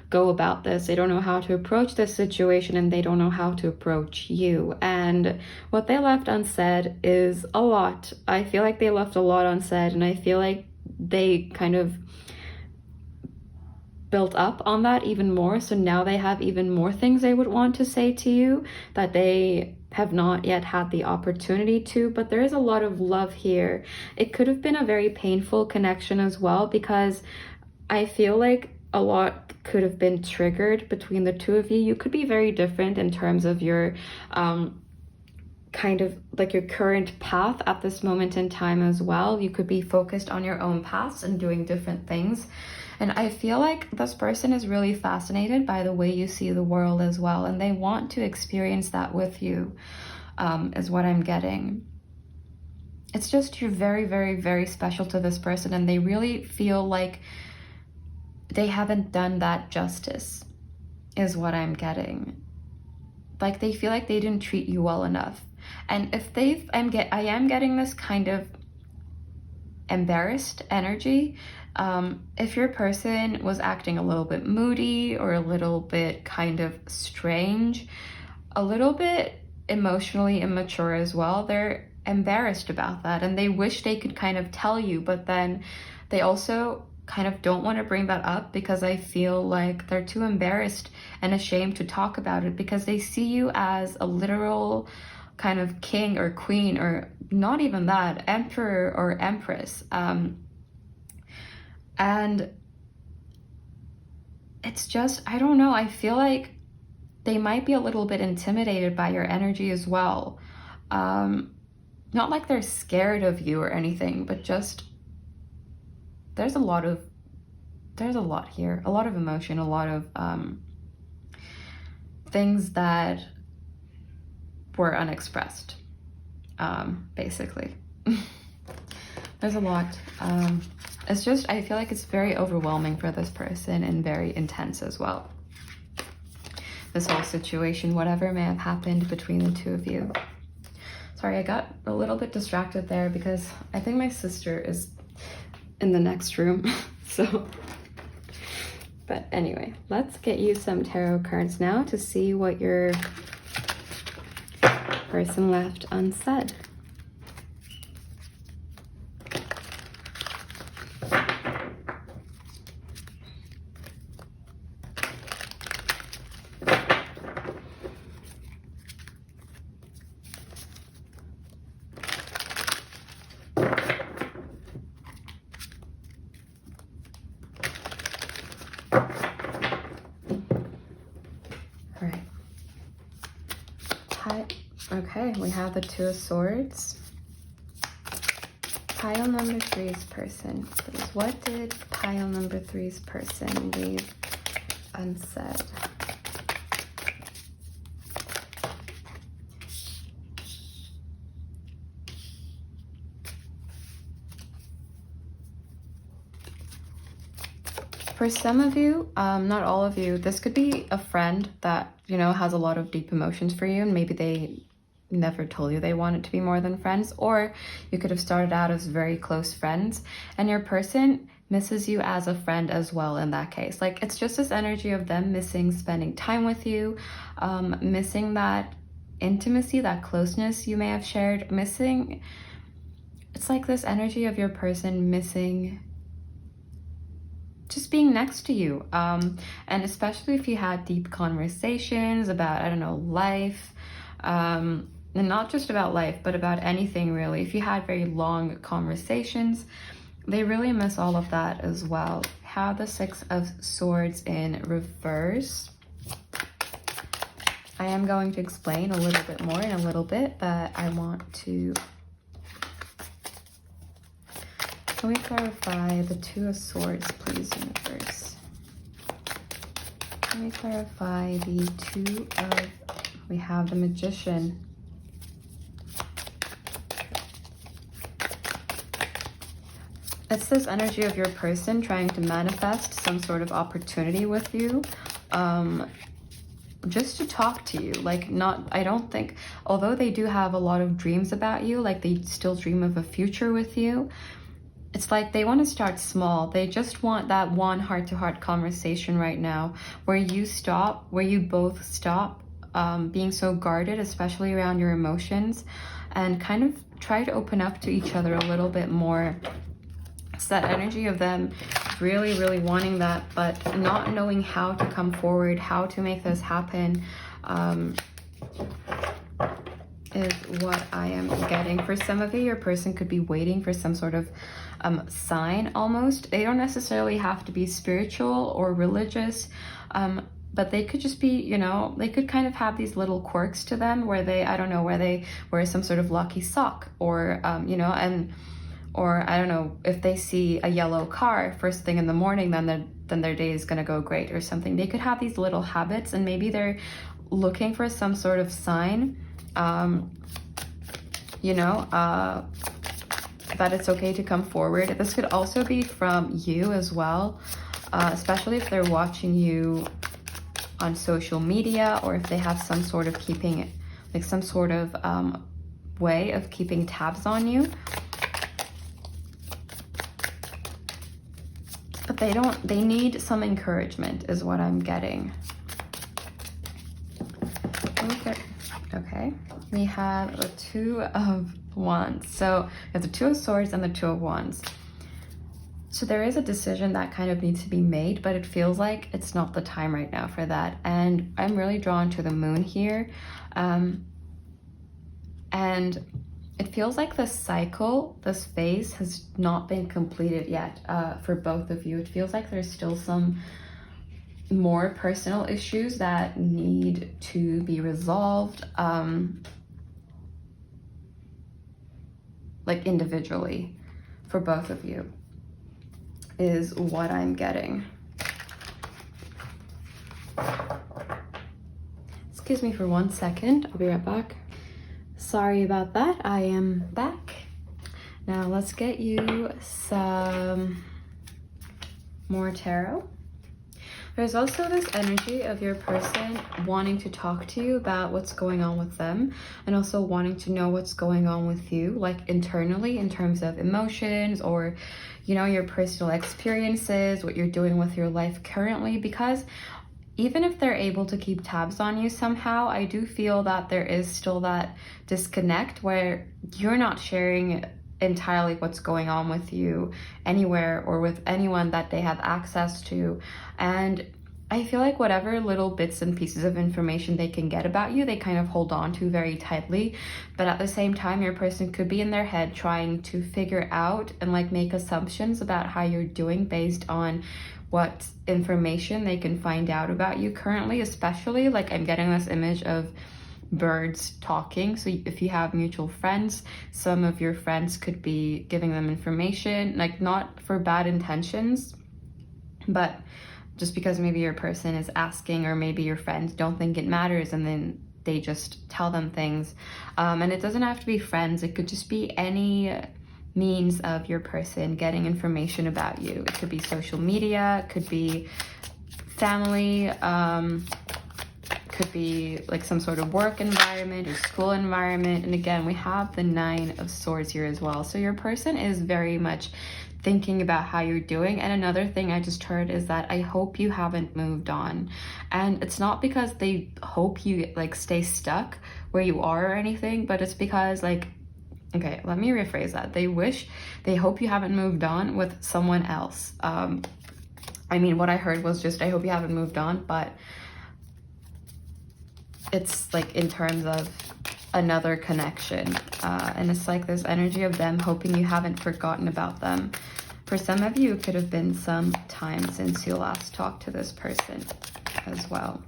go about this. They don't know how to approach this situation, and they don't know how to approach you. And what they left unsaid is a lot. I feel like they left a lot unsaid, and I feel like they kind of built up on that even more. So now they have even more things they would want to say to you that they have not yet had the opportunity to. But there is a lot of love here. It could have been a very painful connection as well, because I feel like a lot could have been triggered between the two of you. You could be very different in terms of your kind of like your current path at this moment in time as well. You could be focused on your own paths and doing different things. And I feel like this person is really fascinated by the way you see the world as well, and they want to experience that with you, is what I'm getting. It's just, you're very, very, very special to this person, and they really feel like they haven't done that justice, is what I'm getting. Like, they feel like they didn't treat you well enough. And if I am getting this kind of embarrassed energy. If your person was acting a little bit moody or a little bit kind of strange, a little bit emotionally immature as well, they're embarrassed about that, and they wish they could kind of tell you, but then they also kind of don't want to bring that up, because I feel like they're too embarrassed and ashamed to talk about it, because they see you as a literal kind of king or queen, or not even that, emperor or empress. And it's just, I don't know, I feel like they might be a little bit intimidated by your energy as well. Not like they're scared of you or anything, but just there's a lot here, a lot of emotion, a lot of things that were unexpressed, basically. There's a lot. It's just, I feel like it's very overwhelming for this person and very intense as well. This whole situation, whatever may have happened between the two of you. Sorry, I got a little bit distracted there because I think my sister is in the next room. So, but anyway, let's get you some tarot cards now to see what your person left unsaid. Okay, we have the Two of Swords. Pile number 3's person, please. What did pile number 3's person leave unsaid? For some of you, not all of you, this could be a friend that, you know, has a lot of deep emotions for you, and maybe they never told you they wanted to be more than friends, or you could have started out as very close friends and your person misses you as a friend as well in that case. Like, it's just this energy of them missing spending time with you, missing that intimacy, that closeness you may have shared, missing, it's like this energy of your person missing just being next to you, and especially if you had deep conversations about, I don't know, life, and not just about life, but about anything really. If you had very long conversations, they really miss all of that as well. Have the Six of Swords in reverse. I am going to explain a little bit more in a little bit, but I want to... Can we clarify the Two of Swords, please, in reverse? Can we clarify the Two of... We have the Magician. It's this energy of your person trying to manifest some sort of opportunity with you, just to talk to you. Like, not, I don't think, although they do have a lot of dreams about you, like they still dream of a future with you, it's like they want to start small. They just want that one heart-to-heart conversation right now where you stop, where you both stop being so guarded, especially around your emotions, and kind of try to open up to each other a little bit more. It's that energy of them really, really wanting that, but not knowing how to come forward, how to make this happen, is what I am getting. For some of you, your person could be waiting for some sort of sign almost. They don't necessarily have to be spiritual or religious, but they could just be, you know, they could kind of have these little quirks to them where they, I don't know, where they wear some sort of lucky sock, or, you know, and, or I don't know, if they see a yellow car first thing in the morning, then their day is going to go great or something. They could have these little habits, and maybe they're looking for some sort of sign, you know, that it's okay to come forward. This could also be from you as well, especially if they're watching you on social media, or if they have some sort of keeping, like some sort of way of keeping tabs on you. But they need some encouragement is what I'm getting. Okay, we have the Two of Wands. So we have the Two of Swords and the Two of Wands. So there is a decision that kind of needs to be made, but it feels like it's not the time right now for that. And I'm really drawn to the Moon here. And it feels like this cycle, this phase has not been completed yet for both of you. It feels like there's still some more personal issues that need to be resolved, like individually for both of you, is what I'm getting. Excuse me for 1 second, I'll be right back. Sorry about that, I am back. Now let's get you some more tarot. There's also this energy of your person wanting to talk to you about what's going on with them, and also wanting to know what's going on with you, like internally in terms of emotions, or, you know, your personal experiences, what you're doing with your life currently. Because even if they're able to keep tabs on you somehow, I do feel that there is still that disconnect where you're not sharing entirely what's going on with you anywhere or with anyone that they have access to. And I feel like whatever little bits and pieces of information they can get about you, they kind of hold on to very tightly. But at the same time, your person could be in their head trying to figure out and like make assumptions about how you're doing based on what information they can find out about you currently. Especially, like, I'm getting this image of birds talking. So if you have mutual friends, some of your friends could be giving them information, like not for bad intentions, but just because maybe your person is asking, or maybe your friends don't think it matters and then they just tell them things. And it doesn't have to be friends, it could just be any means of your person getting information about you. It could be social media, it could be family, could be like some sort of work environment or school environment. And again, we have the 9 of Swords here as well. So your person is very much thinking about how you're doing. And another thing I just heard is that I hope you haven't moved on. And it's not because they hope you like stay stuck where you are or anything, but it's because like, okay, let me rephrase that. They hope you haven't moved on with someone else. I mean, what I heard was just, I hope you haven't moved on, but it's like in terms of another connection. And it's like this energy of them hoping you haven't forgotten about them. For some of you, it could have been some time since you last talked to this person as well.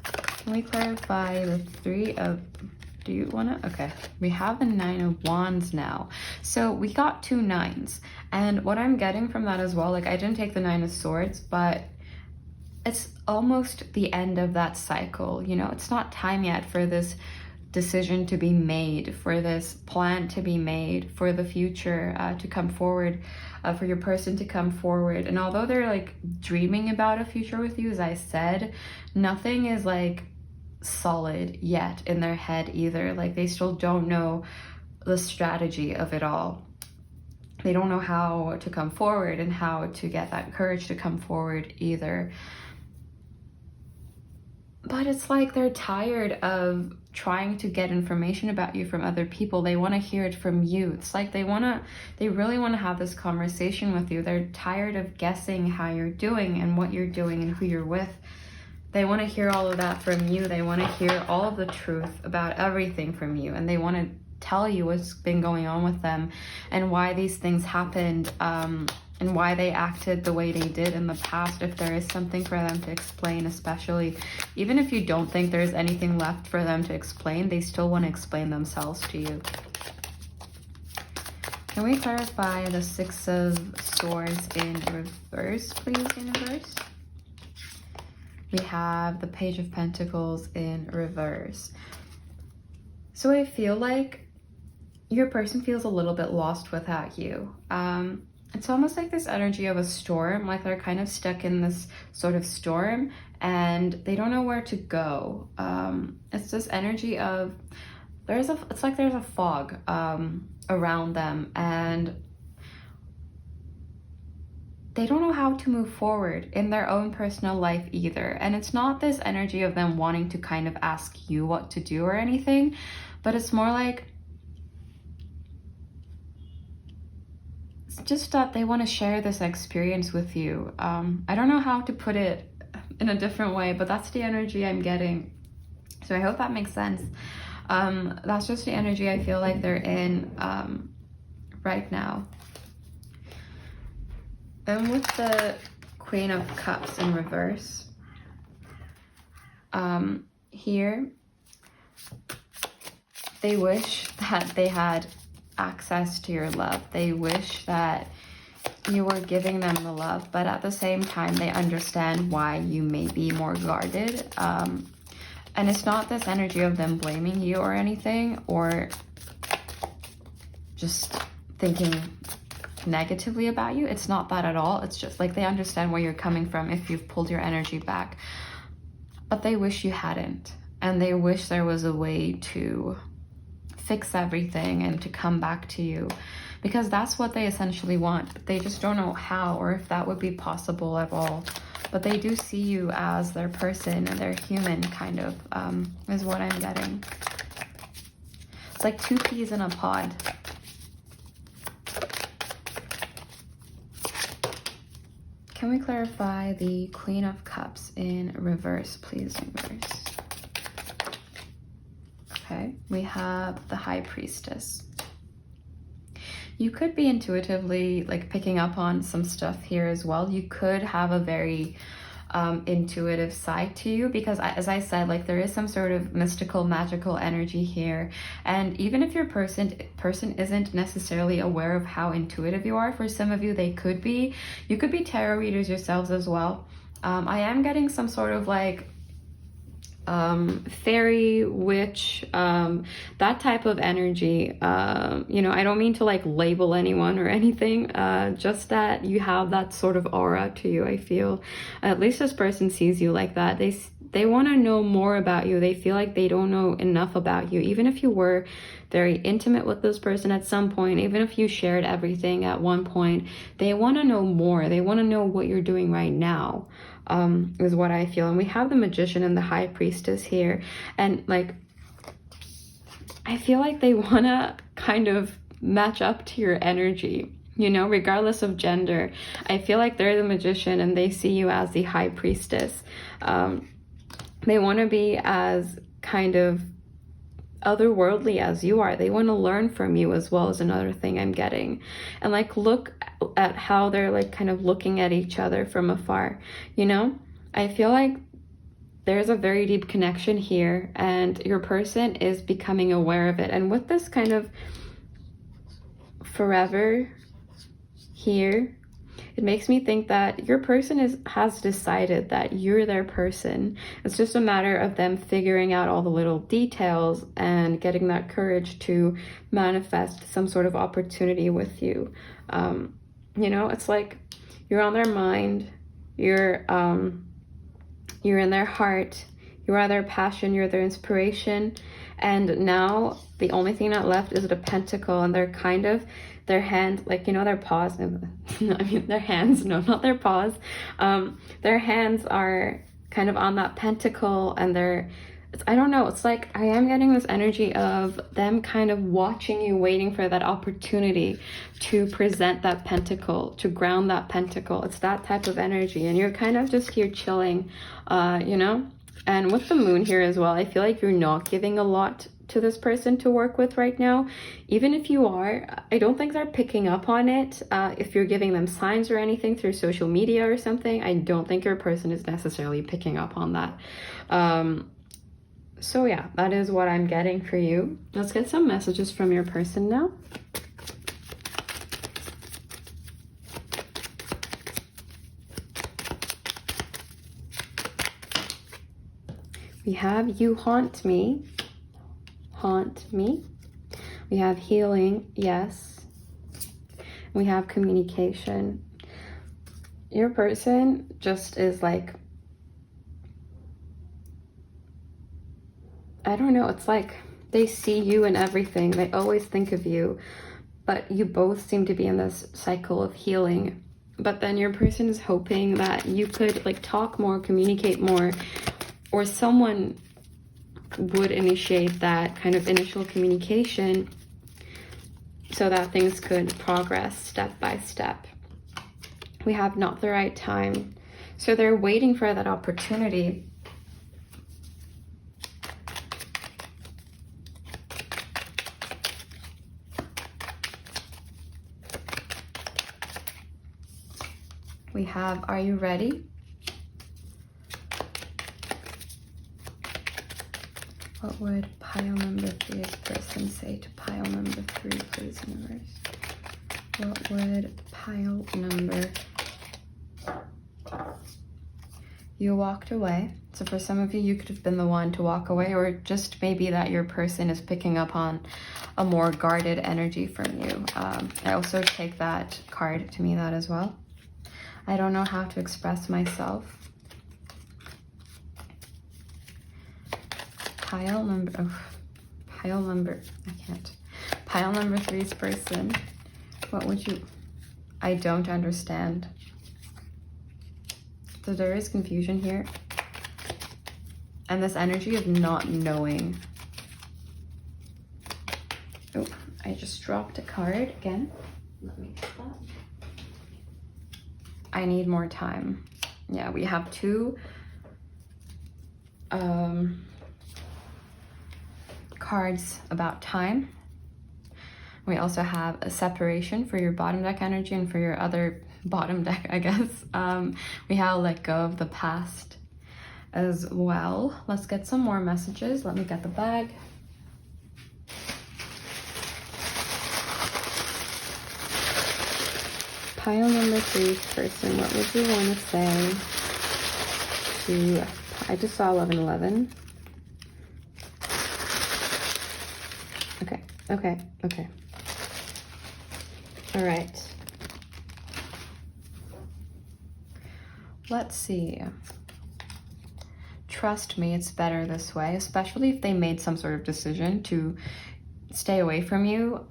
Can we clarify the 3 of, do you want to? Okay, we have the 9 of Wands now. So we got 2 9s. And what I'm getting from that as well, like I didn't take the 9 of Swords, but it's almost the end of that cycle. You know, it's not time yet for this decision to be made, for this plan to be made, for the future to come forward, for your person to come forward. And although they're like dreaming about a future with you, as I said, nothing is like solid yet in their head either. Like they still don't know the strategy of it all. They don't know how to come forward and how to get that courage to come forward either. But it's like they're tired of trying to get information about you from other people. They want to hear it from you. It's like they really want to have this conversation with you. They're tired of guessing how you're doing and what you're doing and who you're with. They want to hear all of that from you. They want to hear all of the truth about everything from you. And they want to tell you what's been going on with them and why these things happened, and why they acted the way they did in the past, if there is something for them to explain. Especially even if you don't think there's anything left for them to explain, they still want to explain themselves to you. Can we clarify the 6 of Swords in reverse, please, universe? We have the Page of Pentacles in reverse. So I feel like your person feels a little bit lost without you. It's almost like this energy of a storm, like they're kind of stuck in this sort of storm and they don't know where to go. It's this energy of, it's like there's a fog around them, and they don't know how to move forward in their own personal life either. And it's not this energy of them wanting to kind of ask you what to do or anything, but it's more like, it's just that they want to share this experience with you. I don't know how to put it in a different way, but that's the energy I'm getting. So I hope that makes sense. That's just the energy I feel like they're in right now. And with the Queen of Cups in reverse, here, they wish that they had access to your love. They wish that you were giving them the love, but at the same time, they understand why you may be more guarded. And it's not this energy of them blaming you or anything, or just thinking negatively about you. It's not that at all. It's just like they understand where you're coming from if you've pulled your energy back. But they wish you hadn't. And they wish there was a way to fix everything and to come back to you, because that's what they essentially want. They just don't know how or if that would be possible at all. But they do see you as their person and their human, kind of, is what I'm getting. It's like 2 peas in a pod. Can we clarify the Queen of Cups in reverse, please? Reverse. Okay, we have the High Priestess. You could be intuitively like picking up on some stuff here as well. You could have a very intuitive side to you, because as I said, like there is some sort of mystical, magical energy here. And even if your person isn't necessarily aware of how intuitive you are, for some of you they could be. You could be tarot readers yourselves as well. I am getting some sort of like fairy, witch, that type of energy. You know, I don't mean to like label anyone or anything, just that you have that sort of aura to you. I feel at least this person sees you like that. They want to know more about you. They feel like they don't know enough about you, even if you were very intimate with this person at some point, even if you shared everything at one point. They want to know more. They want to know what you're doing right now, is what I feel. And we have the Magician and the High Priestess here, and like I feel like they want to kind of match up to your energy, you know, regardless of gender. I feel like they're the Magician and they see you as the High Priestess. They want to be as kind of otherworldly as you are. They want to learn from you as well, as another thing I'm getting. And like look at how they're like kind of looking at each other from afar, you know. I feel like there's a very deep connection here and your person is becoming aware of it. And with this kind of forever here, it makes me think that your person has decided that you're their person. It's just a matter of them figuring out all the little details and getting that courage to manifest some sort of opportunity with you. You know, it's like you're on their mind, you're in their heart, you are their passion, you're their inspiration. And now the only thing that left is the Pentacle, and they're kind of, their hand, like, you know, their paws, I mean their hands, no, not their paws. Their hands are kind of on that Pentacle, and I don't know, it's like I am getting this energy of them kind of watching you, waiting for that opportunity to present that Pentacle, to ground that Pentacle. It's that type of energy, and you're kind of just here chilling, you know. And with the Moon here as well, I feel like you're not giving a lot to this person to work with right now. Even if you are, I don't think they're picking up on it. If you're giving them signs or anything through social media or something, I don't think your person is necessarily picking up on that. So yeah, that is what I'm getting for you. Let's get some messages from your person now. We have you haunt me. Haunt me. We have healing, yes. We have communication. Your person just is like, I don't know, it's like they see you in everything. They always think of you, but you both seem to be in this cycle of healing. But then your person is hoping that you could like talk more, communicate more, or someone would initiate that kind of initial communication so that things could progress step by step. We have not the right time. So they're waiting for that opportunity. We have, are you ready? What would pile number 3's person say to pile number 3, please, universe? What would pile number... You walked away. So for some of you, you could have been the one to walk away, or just maybe that your person is picking up on a more guarded energy from you. I also take that card to mean that as well. I don't know how to express myself. Pile number, I can't. Pile number 3's person. What would you, I don't understand. So there is confusion here. And this energy of not knowing. Oh, I just dropped a card again. Let me get that. I need more time. Yeah, we have 2 cards about time. We also have a separation for your bottom deck energy, and for your other bottom deck, I guess. We have let go of the past as well. Let's get some more messages. Let me get the bag. Pile number 3's person, what would you want to say to, I just saw 1111. Okay. All right. Let's see. Trust me, it's better this way, especially if they made some sort of decision to stay away from you.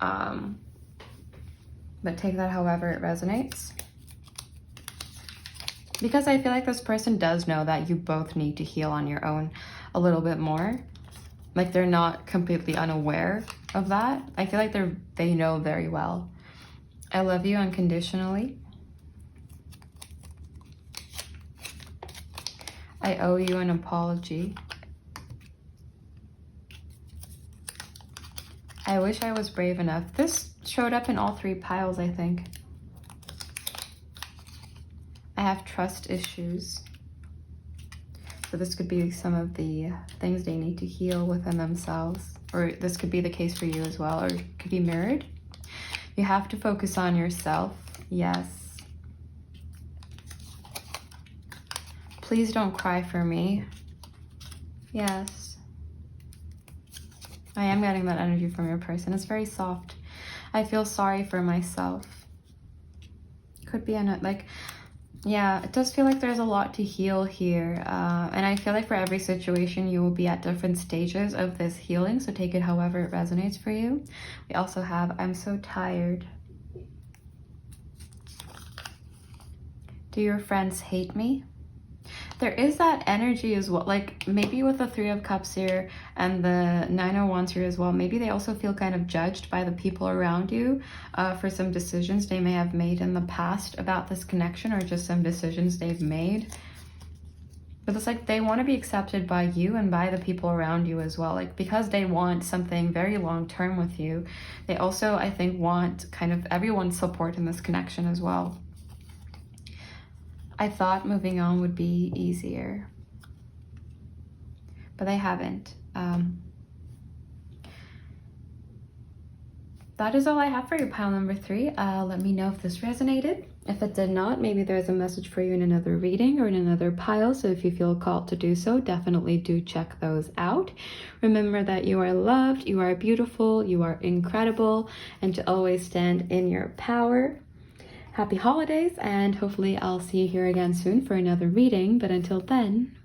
But take that however it resonates. Because I feel like this person does know that you both need to heal on your own a little bit more. Like they're not completely unaware of that. I feel like they know very well. I love you unconditionally. I owe you an apology. I wish I was brave enough. This showed up in all 3 piles, I think. I have trust issues. So this could be some of the things they need to heal within themselves. Or this could be the case for you as well, or it could be mirrored. You have to focus on yourself. Yes. Please don't cry for me. Yes. I am getting that energy from your person. It's very soft. I feel sorry for myself. Could be yeah, it does feel like there's a lot to heal here. And I feel like for every situation, you will be at different stages of this healing. So take it however it resonates for you. We also have, I'm so tired. Do your friends hate me? There is that energy as well, like maybe with the 3 of Cups here and the 9 of Wands here as well, maybe they also feel kind of judged by the people around you for some decisions they may have made in the past about this connection, or just some decisions they've made. But it's like they want to be accepted by you and by the people around you as well, like because they want something very long term with you. They also, I think, want kind of everyone's support in this connection as well. I thought moving on would be easier, but they haven't. That is all I have for you, pile number 3. Let me know if this resonated. If it did not, maybe there's a message for you in another reading or in another pile. So if you feel called to do so, definitely do check those out. Remember that you are loved, you are beautiful, you are incredible, and to always stand in your power. Happy holidays, and hopefully I'll see you here again soon for another reading. But until then,